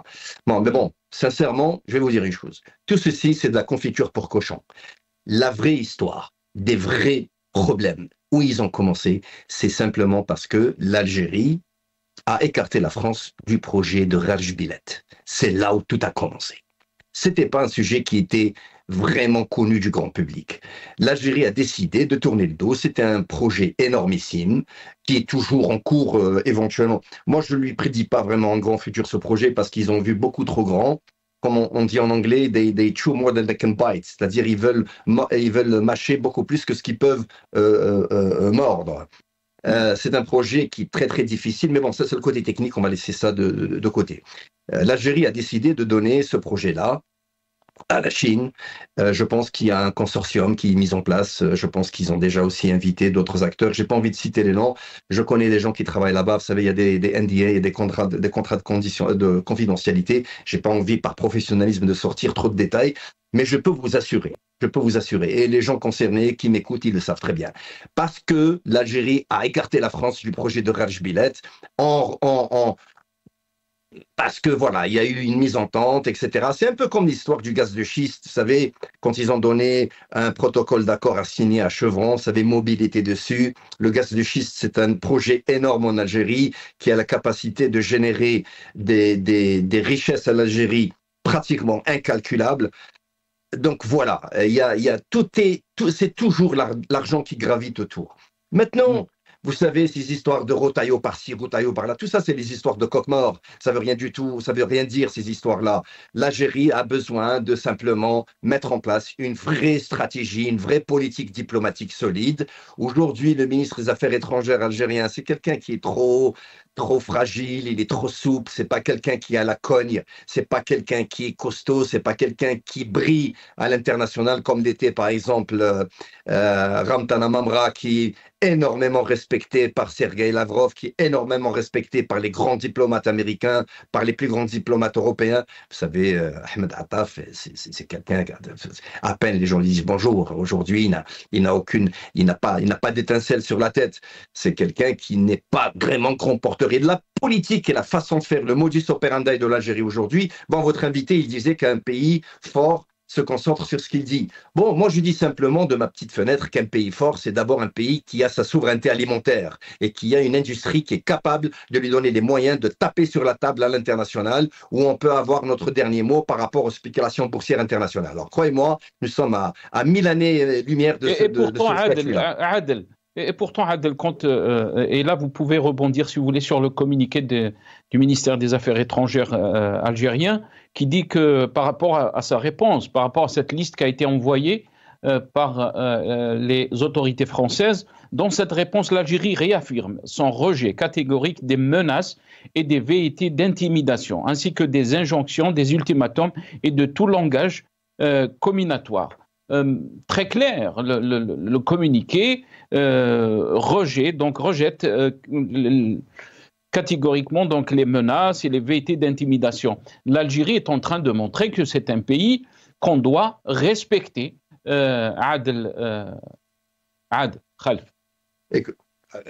Bon, mais bon, sincèrement, je vais vous dire une chose. Tout ceci, c'est de la confiture pour cochon. La vraie histoire, des vrais problèmes, où ils ont commencé, c'est simplement parce que l'Algérie a écarté la France du projet de Raj Bilet. C'est là où tout a commencé. C'était pas un sujet qui était vraiment connu du grand public. L'Algérie a décidé de tourner le dos. C'était un projet énormissime qui est toujours en cours éventuellement. Moi, je ne lui prédis pas vraiment un grand futur ce projet parce qu'ils ont vu beaucoup trop grand. Comme on dit en anglais, they chew more than they can bite. C'est-à-dire ils veulent mâcher beaucoup plus que ce qu'ils peuvent mordre. C'est un projet qui est très très difficile, mais bon, ça c'est le côté technique, on va laisser ça de côté. L'Algérie a décidé de donner ce projet-là à la Chine. Je pense qu'il y a un consortium qui est mis en place. Je pense qu'ils ont déjà aussi invité d'autres acteurs. J'ai pas envie de citer les noms. Je connais des gens qui travaillent là-bas. Vous savez, il y a des NDA et des contrats de confidentialité. J'ai pas envie, par professionnalisme, de sortir trop de détails. Mais je peux vous assurer, et les gens concernés qui m'écoutent, ils le savent très bien, parce que l'Algérie a écarté la France du projet de Raj Bilet parce que voilà, il y a eu une mise-entente, etc. C'est un peu comme l'histoire du gaz de schiste, vous savez, quand ils ont donné un protocole d'accord à signer à Chevron, vous savez, Mobile était dessus. Le gaz de schiste, c'est un projet énorme en Algérie qui a la capacité de générer des richesses à l'Algérie pratiquement incalculables. Donc voilà, c'est toujours l'argent qui gravite autour. Maintenant, vous savez, ces histoires de Rotaillot par-ci, Rotaillot par-là, tout ça, c'est les histoires de coq-mort. Ça veut rien du tout, ça veut rien dire, ces histoires-là. L'Algérie a besoin de simplement mettre en place une vraie stratégie, une vraie politique diplomatique solide. Aujourd'hui, le ministre des Affaires étrangères algérien, c'est quelqu'un qui est trop fragile, il est trop souple, c'est pas quelqu'un qui a la cogne, c'est pas quelqu'un qui est costaud, c'est pas quelqu'un qui brille à l'international comme l'était par exemple Ramtane Mamra, qui est énormément respecté par Sergei Lavrov, qui est énormément respecté par les grands diplomates américains, par les plus grands diplomates européens. Vous savez, Ahmed Attaf, c'est quelqu'un, à peine les gens lui disent bonjour. Aujourd'hui, il n'a pas d'étincelle sur la tête. C'est quelqu'un qui n'est pas vraiment grand porteur. Et de la politique et la façon de faire, le modus operandi de l'Algérie aujourd'hui, bon, votre invité, il disait qu'un pays fort se concentre sur ce qu'il dit. Bon, moi je dis simplement de ma petite fenêtre qu'un pays fort, c'est d'abord un pays qui a sa souveraineté alimentaire et qui a une industrie qui est capable de lui donner les moyens de taper sur la table à l'international, où on peut avoir notre dernier mot par rapport aux spéculations boursières internationales. Alors croyez-moi, nous sommes à 1000 années-lumière de ce statut-là. Adel, Et pourtant, Adel, et là, vous pouvez rebondir, si vous voulez, sur le communiqué du ministère des Affaires étrangères algérien, qui dit que par rapport à sa réponse, par rapport à cette liste qui a été envoyée par les autorités françaises, dans cette réponse, l'Algérie réaffirme son rejet catégorique des menaces et des velléités d'intimidation, ainsi que des injonctions, des ultimatums et de tout langage comminatoire. Très clair, le communiqué rejette catégoriquement donc les menaces et les velléités d'intimidation. L'Algérie est en train de montrer que c'est un pays qu'on doit respecter. Adel Khalf.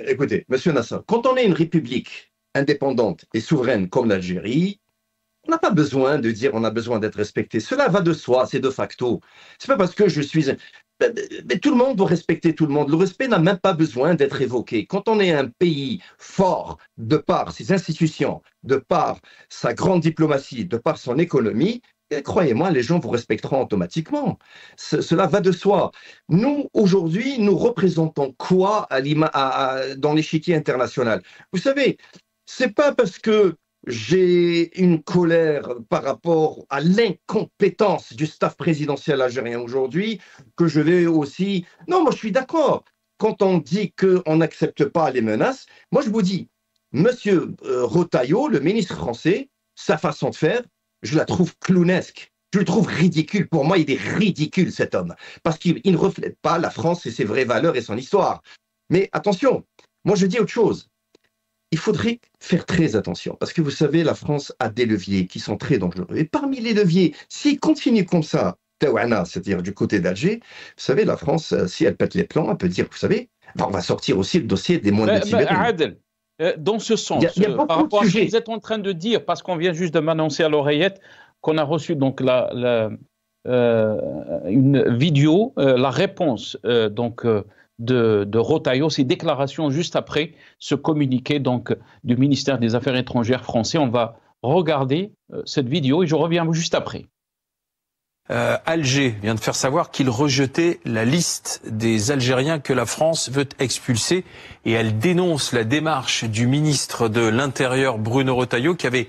Écoutez, Monsieur Nasser, quand on est une république indépendante et souveraine comme l'Algérie, on n'a pas besoin de dire on a besoin d'être respecté. Cela va de soi, c'est de facto. C'est pas parce que je suis... Mais tout le monde doit respecter tout le monde. Le respect n'a même pas besoin d'être évoqué. Quand on est un pays fort, de par ses institutions, de par sa grande diplomatie, de par son économie, croyez-moi, les gens vous respecteront automatiquement. Cela va de soi. Nous, aujourd'hui, nous représentons quoi dans l'échiquier international? Vous savez, c'est pas parce que j'ai une colère par rapport à l'incompétence du staff présidentiel algérien aujourd'hui que je vais aussi... Non, moi je suis d'accord. Quand on dit qu'on n'accepte pas les menaces, moi je vous dis, Monsieur Retailleau, le ministre français, sa façon de faire, je la trouve clownesque. Je le trouve ridicule. Pour moi, il est ridicule cet homme. Parce qu'il ne reflète pas la France et ses vraies valeurs et son histoire. Mais attention, moi je dis autre chose. Il faudrait faire très attention, parce que vous savez, la France a des leviers qui sont très dangereux. Et parmi les leviers, s'ils continuent comme ça, c'est-à-dire du côté d'Alger, vous savez, la France, si elle pète les plombs, elle peut dire, vous savez, on va sortir aussi le dossier des moins de Tibérie. Adel, dans ce sens, par rapport à ce que vous êtes en train de dire, parce qu'on vient juste de m'annoncer à l'oreillette qu'on a reçu donc une vidéo, la réponse de Retailleau, ses déclarations juste après ce communiqué donc du ministère des Affaires étrangères français. On va regarder cette vidéo et je reviens juste après. Alger vient de faire savoir qu'il rejetait la liste des Algériens que la France veut expulser et elle dénonce la démarche du ministre de l'Intérieur Bruno Retailleau qui avait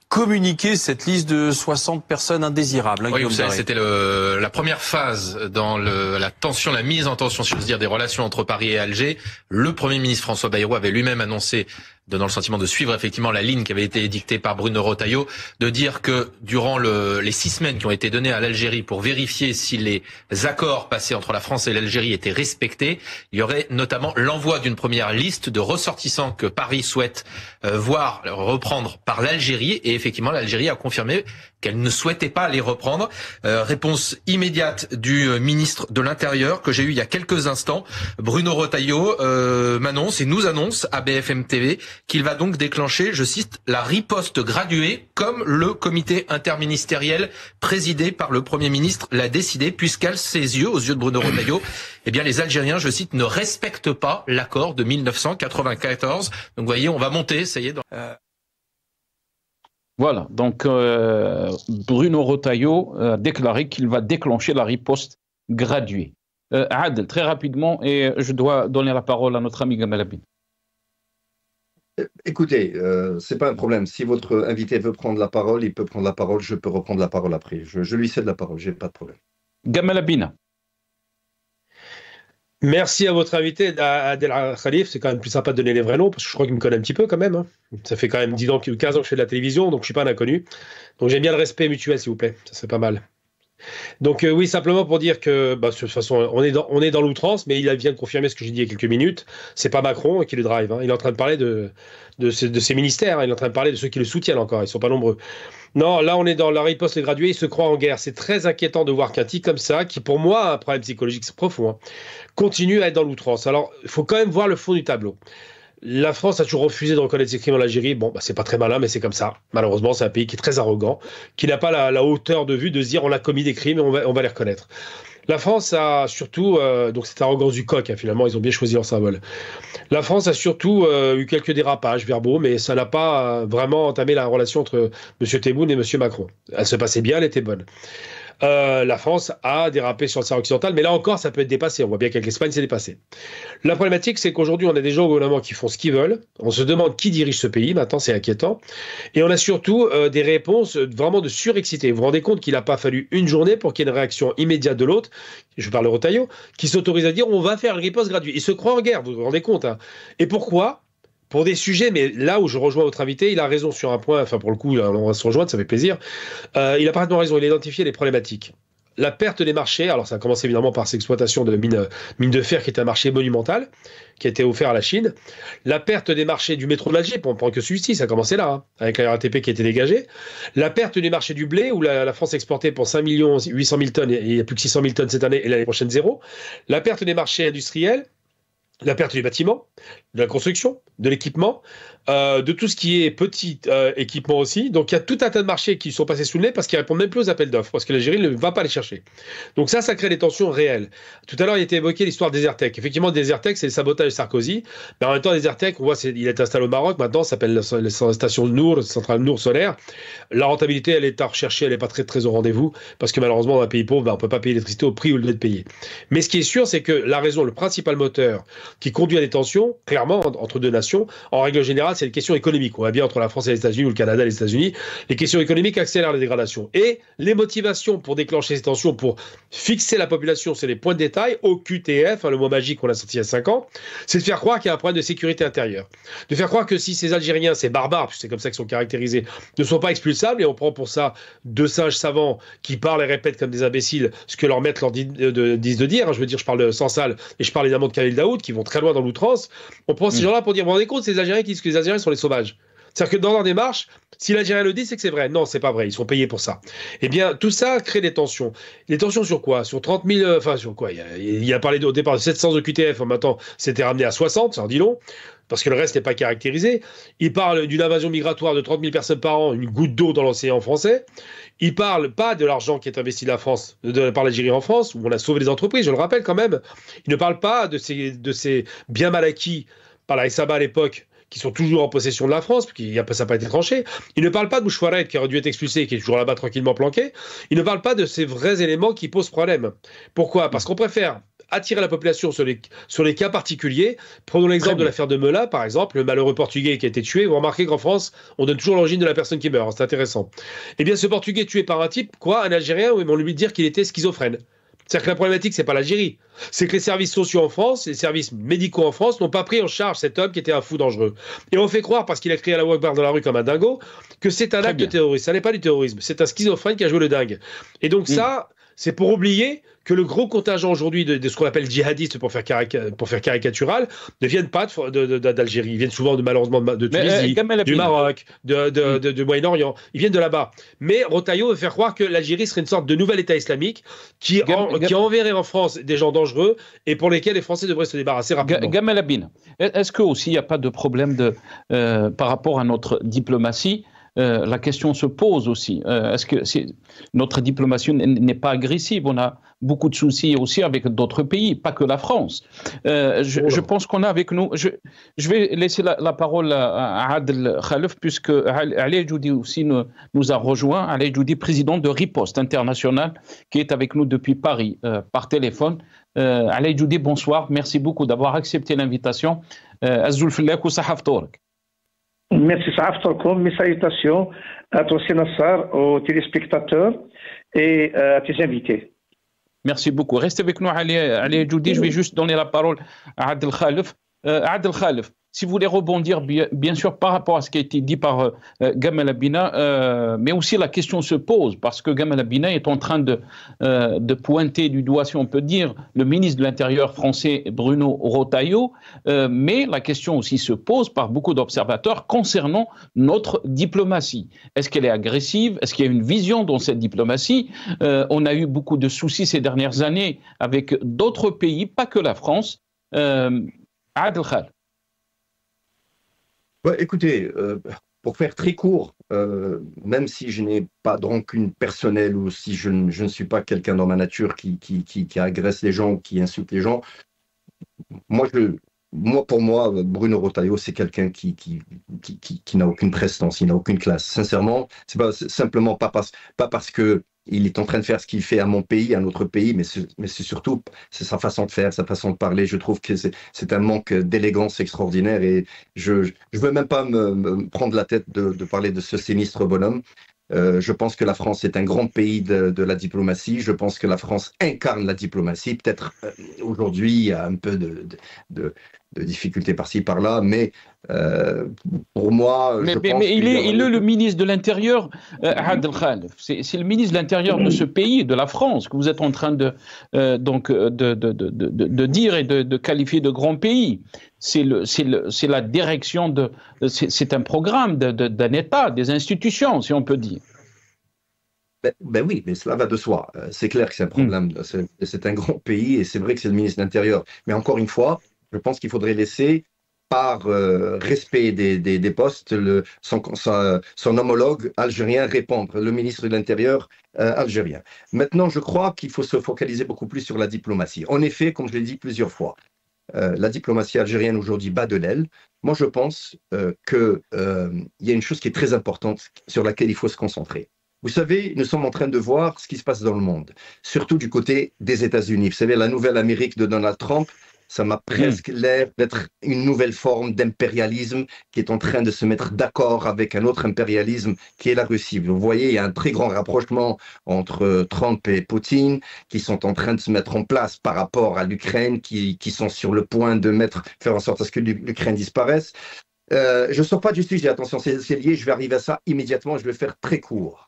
communiquer cette liste de 60 personnes indésirables. Oui, vous savez, c'était la première phase dans la tension, la mise en tension, si j'ose dire, des relations entre Paris et Alger. Le Premier ministre François Bayrou avait lui-même annoncé, donnant le sentiment de suivre effectivement la ligne qui avait été édictée par Bruno Retailleau, de dire que durant les 6 semaines qui ont été données à l'Algérie pour vérifier si les accords passés entre la France et l'Algérie étaient respectés, il y aurait notamment l'envoi d'une première liste de ressortissants que Paris souhaite voir reprendre par l'Algérie, et effectivement l'Algérie a confirmé qu'elle ne souhaitait pas les reprendre. Réponse immédiate du ministre de l'Intérieur que j'ai eu il y a quelques instants. Bruno Retailleau m'annonce et nous annonce à BFM TV qu'il va donc déclencher, je cite, la riposte graduée comme le comité interministériel présidé par le Premier ministre l'a décidé, puisqu'à ses yeux, aux yeux de Bruno Retailleau, eh bien les Algériens, je cite, ne respectent pas l'accord de 1994. Donc vous voyez, on va monter, ça y est. Voilà, donc Bruno Retailleau a déclaré qu'il va déclencher la riposte graduée. Adel, très rapidement, et je dois donner la parole à notre ami Gamal Abine. Écoutez, c'est pas un problème. Si votre invité veut prendre la parole, il peut prendre la parole, je peux reprendre la parole après. Je lui cède la parole, j'ai pas de problème. Gamal Abine. Merci à votre invité, Adel Khalif. C'est quand même plus sympa de donner les vrais noms, parce que je crois qu'il me connaît un petit peu quand même. Hein. Ça fait quand même 15 ans que je fais de la télévision, donc je ne suis pas un inconnu. Donc j'aime bien le respect mutuel, s'il vous plaît. Ça serait pas mal. Donc oui, simplement pour dire que, de toute façon, on est dans l'outrance, mais il vient de confirmer ce que j'ai dit il y a quelques minutes. C'est pas Macron qui le drive. Hein. Il est en train de parler de ses ministères. Hein. Il est en train de parler de ceux qui le soutiennent encore. Ils sont pas nombreux. Non, là, on est dans la riposte graduée. Il se croit en guerre. C'est très inquiétant de voir qu'un type comme ça, qui pour moi a un problème psychologique profond, hein, continue à être dans l'outrance. Alors, il faut quand même voir le fond du tableau. La France a toujours refusé de reconnaître ses crimes en Algérie. Bon, c'est pas très malin, mais c'est comme ça. Malheureusement, c'est un pays qui est très arrogant, qui n'a pas la hauteur de vue de se dire on a commis des crimes et on va les reconnaître. La France a surtout, donc cette arrogance du coq, hein, finalement, ils ont bien choisi leur symbole. La France a surtout eu quelques dérapages verbaux, mais ça n'a pas vraiment entamé la relation entre M. Tebboune et M. Macron. Elle se passait bien, elle était bonne. La France a dérapé sur le Sahara occidental, mais là encore, ça peut être dépassé. On voit bien qu'avec l'Espagne, c'est dépassé. La problématique, c'est qu'aujourd'hui, on a des gens au gouvernement qui font ce qu'ils veulent. On se demande qui dirige ce pays. Maintenant, c'est inquiétant. Et on a surtout des réponses vraiment de surexcités. Vous vous rendez compte qu'il n'a pas fallu une journée pour qu'il y ait une réaction immédiate de l'autre, je parle de Retailleau, qui s'autorise à dire on va faire une riposte gratuite. Il se croit en guerre, vous vous rendez compte, hein. Et pourquoi ? Pour des sujets, mais là où je rejoins votre invité, il a raison sur un point, enfin pour le coup, on va se rejoindre, ça fait plaisir. Il a parfaitement raison, il a identifié les problématiques. La perte des marchés, alors ça a commencé évidemment par cette exploitation de mines de fer qui est un marché monumental, qui a été offert à la Chine. La perte des marchés du métro d'Alger, pour ne prendre que celui-ci, ça a commencé là, hein, avec la RATP qui a été dégagée. La perte du marché du blé, où la France exportait pour 5 800 000 tonnes, et il n'y a plus que 600 000 tonnes cette année, et l'année prochaine zéro. La perte des marchés industriels, la perte du bâtiment, de la construction, de l'équipement, de tout ce qui est petit équipement aussi. Donc il y a tout un tas de marchés qui sont passés sous le nez parce qu'ils répondent même plus aux appels d'offres, parce que l'Algérie ne va pas les chercher. Donc ça crée des tensions réelles. Tout à l'heure, il a été évoqué l'histoire Desertec. Effectivement, Desertec, c'est le sabotage de Sarkozy. Mais en même temps, Desertec, on voit, il est installé au Maroc. Maintenant, ça s'appelle la station Nour, centrale Nour solaire. La rentabilité, elle est à rechercher, elle n'est pas très, très au rendez-vous, parce que malheureusement, dans un pays pauvre, on ne peut pas payer l'électricité au prix où il doit être payé. Mais ce qui est sûr, c'est que la raison, le principal moteur qui conduit à des tensions, clairement, entre deux nations, en règle générale, c'est les questions économiques. On voit bien entre la France et les États-Unis ou le Canada et les États-Unis, les questions économiques accélèrent la dégradation. Et les motivations pour déclencher ces tensions, pour fixer la population sur les points de détail, OQTF, le mot magique qu'on a sorti il y a 5 ans, c'est de faire croire qu'il y a un problème de sécurité intérieure. De faire croire que si ces Algériens, ces barbares, puisque c'est comme ça qu'ils sont caractérisés, ne sont pas expulsables, et on prend pour ça deux sages savants qui parlent et répètent comme des imbéciles ce que leur maître leur disent de dire. Hein, je veux dire, je parle sans salle et je parle évidemment de Khalil Daoud qui vont très loin dans l'outrance. On prend ces gens-là pour dire, vous vous rendez compte, ces Algériens qui disent que les Algériens sont les sauvages. C'est-à-dire que dans leur démarche, si l'Algérien le dit, c'est que c'est vrai. Non, c'est pas vrai. Ils sont payés pour ça. Eh bien, tout ça crée des tensions. Des tensions sur quoi ? Sur 30 000... Enfin, sur quoi ? Il a parlé au départ de 700 OQTF. Maintenant, c'était ramené à 60, ça en dit long, parce que le reste n'est pas caractérisé. Il parle d'une invasion migratoire de 30 000 personnes par an, une goutte d'eau dans l'océan français. Il parle pas de l'argent qui est investi de la France, par l'Algérie en France, où on a sauvé les entreprises, je le rappelle quand même. Il ne parle pas de ces biens mal acquis par la SABA à l'époque, qui sont toujours en possession de la France, parce que ça n'a pas été tranché. Il ne parle pas de Bouchouaret, qui aurait dû être expulsé, qui est toujours là-bas tranquillement planqué. Il ne parle pas de ces vrais éléments qui posent problème. Pourquoi ? Parce qu'on préfère attirer la population sur les cas particuliers. Prenons l'exemple de l'affaire de Mela, par exemple, le malheureux Portugais qui a été tué. Vous remarquez qu'en France, on donne toujours l'origine de la personne qui meurt. C'est intéressant. Eh bien, ce Portugais tué par un type, un Algérien, ils vont lui dire qu'il était schizophrène. C'est-à-dire que la problématique, c'est pas l'Algérie. C'est que les services sociaux en France, les services médicaux en France n'ont pas pris en charge cet homme qui était un fou dangereux. Et on fait croire, parce qu'il a crié à la Akbar dans la rue comme un dingo, que c'est un acte de terrorisme. Ça n'est pas du terrorisme. C'est un schizophrène qui a joué le dingue. Et donc ça, c'est pour oublier que le gros contingent aujourd'hui de ce qu'on appelle djihadistes pour faire caricatural ne viennent pas d'Algérie. Ils viennent souvent malheureusement de Tunisie, du Maroc, du Moyen-Orient. Ils viennent de là-bas. Mais Retailleau veut faire croire que l'Algérie serait une sorte de nouvel État islamique qui enverrait en France des gens dangereux et pour lesquels les Français devraient se débarrasser rapidement. Gamal Abine, est-ce qu'il n'y a pas de problème par rapport à notre diplomatie ? La question se pose aussi. Est-ce que notre diplomatie n'est pas agressive ? On a beaucoup de soucis aussi avec d'autres pays, pas que la France. Je pense qu'on a avec nous... Je vais laisser la parole à Adel Khalef, puisque Ali Djoudi aussi nous a rejoint. Ali Djoudi, président de Riposte International, qui est avec nous depuis Paris, par téléphone. Ali Djoudi, bonsoir. Merci beaucoup d'avoir accepté l'invitation. Azul Fillak ou Sahaf Torek. Merci, mes salutations à toi, Nassar, aux téléspectateurs et à tes invités. Merci beaucoup. Restez avec nous, Ali Djoudi. Je vais juste donner la parole à Adel Khalef. Adel Khalef, si vous voulez rebondir, bien sûr, par rapport à ce qui a été dit par Gamal Abina, mais aussi la question se pose, parce que Gamal Abina est en train de pointer du doigt, si on peut dire, le ministre de l'Intérieur français, Bruno Retailleau, mais la question aussi se pose par beaucoup d'observateurs concernant notre diplomatie. Est-ce qu'elle est agressive ? Est-ce qu'il y a une vision dans cette diplomatie ? On a eu beaucoup de soucis ces dernières années avec d'autres pays, pas que la France. Adel Khalef. Écoutez, pour faire très court, même si je n'ai pas de rancune personnelle ou si je ne suis pas quelqu'un dans ma nature qui agresse les gens, qui insulte les gens, pour moi, Bruno Retailleau, c'est quelqu'un qui n'a aucune prestance, il n'a aucune classe. Sincèrement, c'est pas simplement pas parce que il est en train de faire ce qu'il fait à mon pays, à notre pays, mais c'est surtout sa façon de faire, sa façon de parler. Je trouve que c'est un manque d'élégance extraordinaire et je veux même pas me prendre la tête de parler de ce sinistre bonhomme. Je pense que la France est un grand pays de la diplomatie. Je pense que la France incarne la diplomatie. Peut-être aujourd'hui, il y a un peu de difficultés par-ci, par-là, mais pour moi, je pense il est le ministre de l'Intérieur, Adel Khalef. C'est le ministre de l'Intérieur de ce pays, de la France, que vous êtes en train de dire et de qualifier de grand pays. C'est la direction c'est un programme d'un État, des institutions, si on peut dire. Ben oui, mais cela va de soi. C'est clair que c'est un problème. C'est un grand pays et c'est vrai que c'est le ministre de l'Intérieur. Mais encore une fois, je pense qu'il faudrait laisser, par respect des postes, son homologue algérien répondre, le ministre de l'Intérieur algérien. Maintenant, je crois qu'il faut se focaliser beaucoup plus sur la diplomatie. En effet, comme je l'ai dit plusieurs fois, la diplomatie algérienne aujourd'hui bat de l'aile. Moi, je pense qu'il y a une chose qui est très importante sur laquelle il faut se concentrer. Vous savez, nous sommes en train de voir ce qui se passe dans le monde, surtout du côté des États-Unis. Vous savez, la nouvelle Amérique de Donald Trump, ça m'a presque l'air d'être une nouvelle forme d'impérialisme qui est en train de se mettre d'accord avec un autre impérialisme qui est la Russie. Vous voyez, il y a un très grand rapprochement entre Trump et Poutine qui sont en train de se mettre en place par rapport à l'Ukraine, qui sont sur le point de faire en sorte à ce que l'Ukraine disparaisse. Je ne sors pas du sujet, attention, c'est lié, je vais arriver à ça immédiatement, je vais faire très court.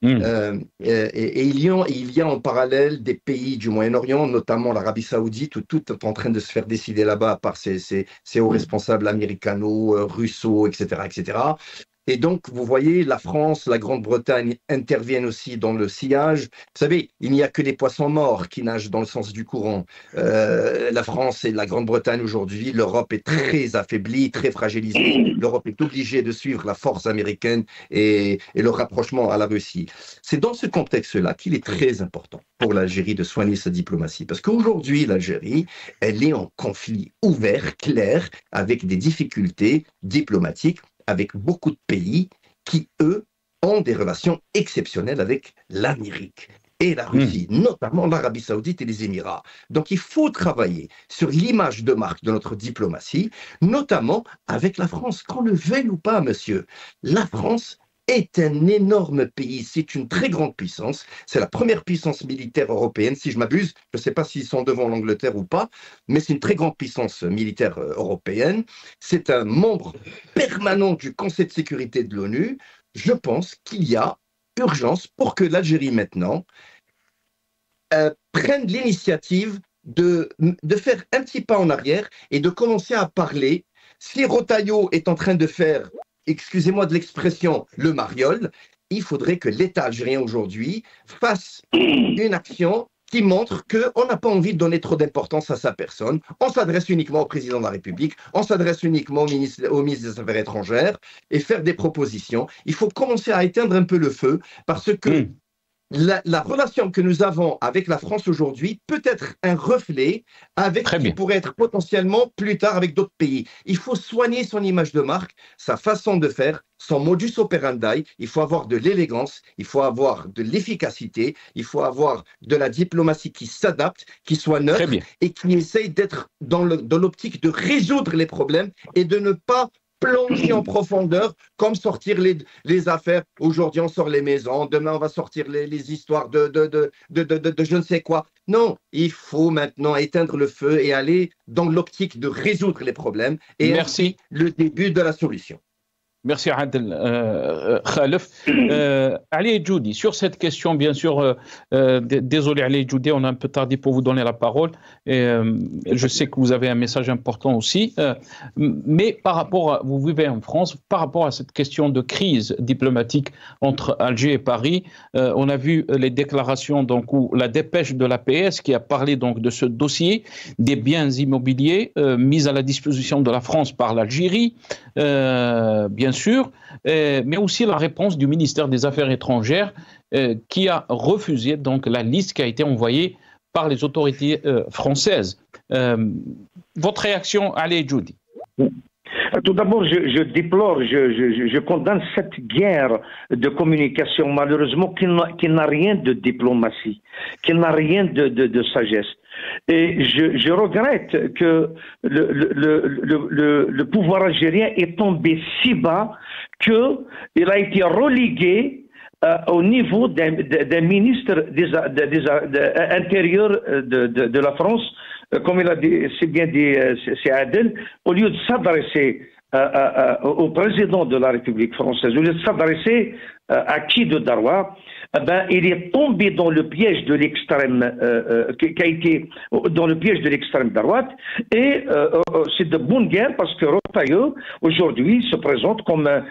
Et il y a en parallèle des pays du Moyen-Orient, notamment l'Arabie Saoudite, où tout est en train de se faire décider là-bas par ces hauts responsables américano, russos, etc., etc. Et donc, vous voyez, la France, la Grande-Bretagne interviennent aussi dans le sillage. Vous savez, il n'y a que des poissons morts qui nagent dans le sens du courant. La France et la Grande-Bretagne aujourd'hui, l'Europe est très affaiblie, très fragilisée. L'Europe est obligée de suivre la force américaine et le rapprochement à la Russie. C'est dans ce contexte-là qu'il est très important pour l'Algérie de soigner sa diplomatie. Parce qu'aujourd'hui, l'Algérie, elle est en conflit ouvert, clair, avec des difficultés diplomatiques, avec beaucoup de pays qui, eux, ont des relations exceptionnelles avec l'Amérique et la Russie, notamment l'Arabie Saoudite et les Émirats. Donc il faut travailler sur l'image de marque de notre diplomatie, notamment avec la France. Qu'on le veuille ou pas, monsieur, la France est un énorme pays, c'est une très grande puissance, c'est la première puissance militaire européenne, si je m'abuse, je ne sais pas s'ils sont devant l'Angleterre ou pas, mais c'est une très grande puissance militaire européenne, c'est un membre permanent du Conseil de sécurité de l'ONU. Je pense qu'il y a urgence pour que l'Algérie maintenant prenne l'initiative de faire un petit pas en arrière et de commencer à parler. Si Rotaillot est en train de faire, excusez-moi de l'expression, le mariole, il faudrait que l'État algérien aujourd'hui fasse une action qui montre qu'on n'a pas envie de donner trop d'importance à sa personne. On s'adresse uniquement au président de la République, on s'adresse uniquement au ministre des Affaires étrangères et faire des propositions. Il faut commencer à éteindre un peu le feu parce que la relation que nous avons avec la France aujourd'hui peut être un reflet avec ce qui pourrait être potentiellement plus tard avec d'autres pays. Il faut soigner son image de marque, sa façon de faire, son modus operandi. Il faut avoir de l'élégance, il faut avoir de l'efficacité, il faut avoir de la diplomatie qui s'adapte, qui soit neutre et qui essaye d'être dans l'optique de résoudre les problèmes et de ne pas plonger en profondeur, comme sortir les affaires. Aujourd'hui, on sort les maisons, demain, on va sortir les histoires de je ne sais quoi. Non, il faut maintenant éteindre le feu et aller dans l'optique de résoudre les problèmes et ainsi le début de la solution. Merci Adel Khalef. Ali Djoudi, sur cette question, bien sûr, désolé Ali Djoudi, on a un peu tardé pour vous donner la parole. Je sais que vous avez un message important aussi. Mais par rapport vous vivez en France, par rapport à cette question de crise diplomatique entre Alger et Paris, on a vu les déclarations, donc, ou la dépêche de l'APS qui a parlé donc de ce dossier des biens immobiliers mis à la disposition de la France par l'Algérie, bien sûr, mais aussi la réponse du ministère des Affaires étrangères qui a refusé donc la liste qui a été envoyée par les autorités françaises. Votre réaction, Ali Djoudi? Tout d'abord, je déplore, je condamne cette guerre de communication, malheureusement, qui n'a rien de diplomatie, qui n'a rien de sagesse. Et je regrette que le pouvoir algérien est tombé si bas qu'il a été relégué au niveau d'un ministre intérieur de la France, comme il a dit, c'est bien dit, c'est Adel, au lieu de s'adresser au président de la République française, au lieu de s'adresser à qui de Darwa, il est tombé dans le piège de l'extrême, qui a été dans le piège de l'extrême droite, et c'est de bonne guerre parce que Rotaillot aujourd'hui se présente comme un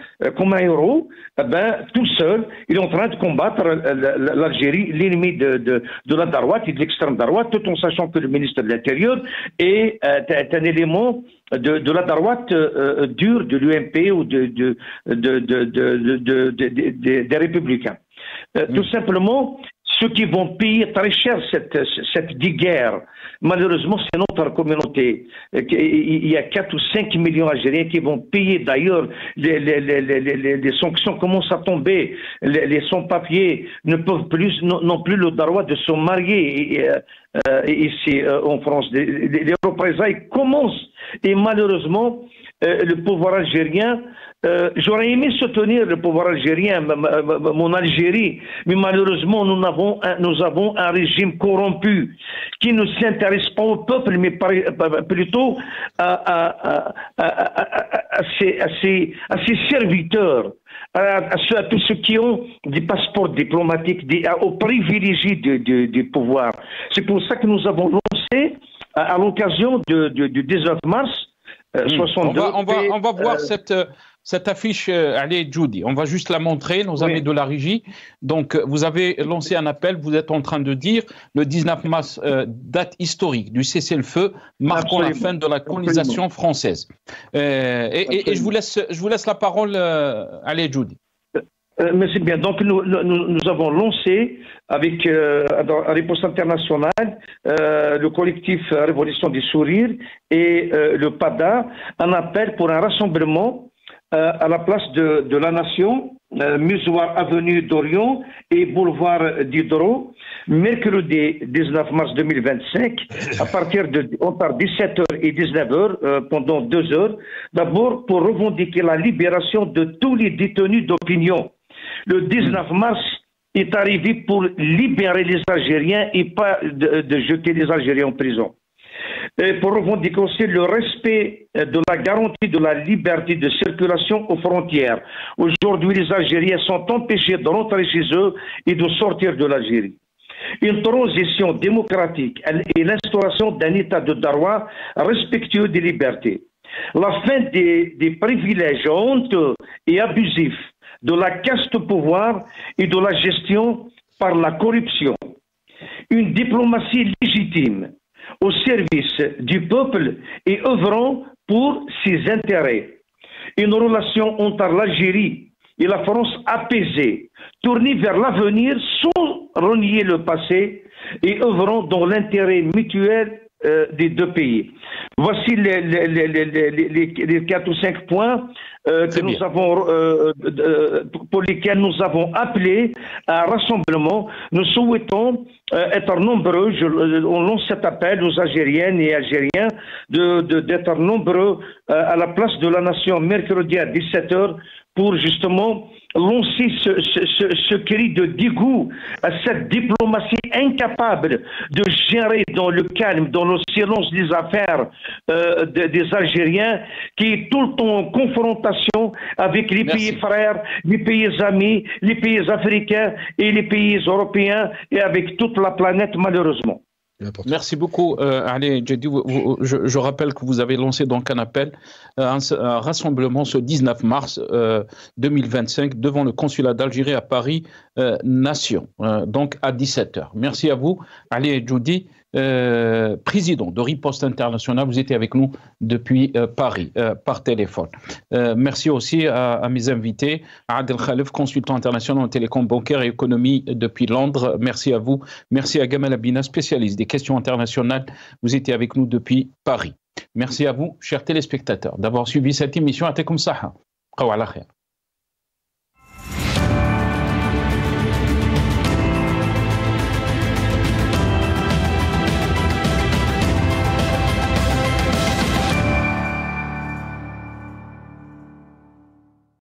héros. Tout seul, il est en train de combattre l'Algérie, l'ennemi de la droite et de l'extrême droite, tout en sachant que le ministre de l'Intérieur est un élément de la droite dure de l'UMP ou des Républicains. Tout simplement, ceux qui vont payer très cher cette guerre, malheureusement, c'est notre communauté. Il y a 4 ou 5 millions d'Algériens qui vont payer. D'ailleurs, les sanctions commencent à tomber. Les sans-papiers n'ont plus le droit de se marier ici en France. Les représailles commencent. Et malheureusement, le pouvoir algérien, j'aurais aimé soutenir le pouvoir algérien, mon Algérie, mais malheureusement nous avons un régime corrompu qui ne s'intéresse pas au peuple, mais plutôt à ses serviteurs, à tous ceux qui ont des passeports diplomatiques, aux privilégiés du pouvoir. C'est pour ça que nous avons lancé, à l'occasion du 19 mars, 62. On va voir cette affiche, allez, Judy, on va juste la montrer, nos amis de la régie. Donc, vous avez lancé un appel, vous êtes en train de dire le 19 mars, date historique du cessez-le-feu, marquant la fin de la colonisation française. Et je vous laisse la parole, allez, Judy. Mais c'est bien. Donc, nous avons lancé avec Réponse Internationale, le collectif Révolution des Sourires et le PADA, un appel pour un rassemblement à la place de la Nation, Musoir Avenue d'Orion et Boulevard Diderot, mercredi 19 mars 2025, à partir entre 17h et 19h, pendant 2 heures, d'abord pour revendiquer la libération de tous les détenus d'opinion. Le 19 mars est arrivé pour libérer les Algériens et pas de jeter les Algériens en prison. Et pour revendiquer aussi le respect de la garantie de la liberté de circulation aux frontières. Aujourd'hui, les Algériens sont empêchés de rentrer chez eux et de sortir de l'Algérie. Une transition démocratique et l'instauration d'un État de droit respectueux des libertés. La fin des privilèges honteux et abusifs de la caste pouvoir et de la gestion par la corruption. Une diplomatie légitime au service du peuple et œuvrant pour ses intérêts. Une relation entre l'Algérie et la France apaisée, tournée vers l'avenir sans renier le passé et œuvrant dans l'intérêt mutuel des deux pays. Voici les 4 ou 5 points pour lesquels nous avons appelé à un rassemblement. Nous souhaitons être nombreux, on lance cet appel aux Algériennes et Algériens d'être nombreux à la place de la Nation mercredi à 17h pour justement lancer ce cri de dégoût à cette diplomatie incapable de gérer dans le calme, dans le silence des affaires des Algériens, qui est tout le temps en confrontation avec les pays frères, les pays amis, les pays africains et les pays européens et avec toute la planète malheureusement. Merci beaucoup, Ali Djeddi. Je rappelle que vous avez lancé donc un appel, un rassemblement ce 19 mars 2025 devant le consulat d'Algérie à Paris, Nation, donc à 17h. Merci à vous, Ali Djeddi, président de Riposte Internationale. Vous étiez avec nous depuis Paris, par téléphone. Merci aussi à mes invités, à Adel Khalef, consultant international en télécom bancaire et économie depuis Londres. Merci à vous. Merci à Gamal Abina, spécialiste des questions internationales. Vous étiez avec nous depuis Paris. Merci à vous, chers téléspectateurs, d'avoir suivi cette émission. Atekoum Saha. Qawa ala khair.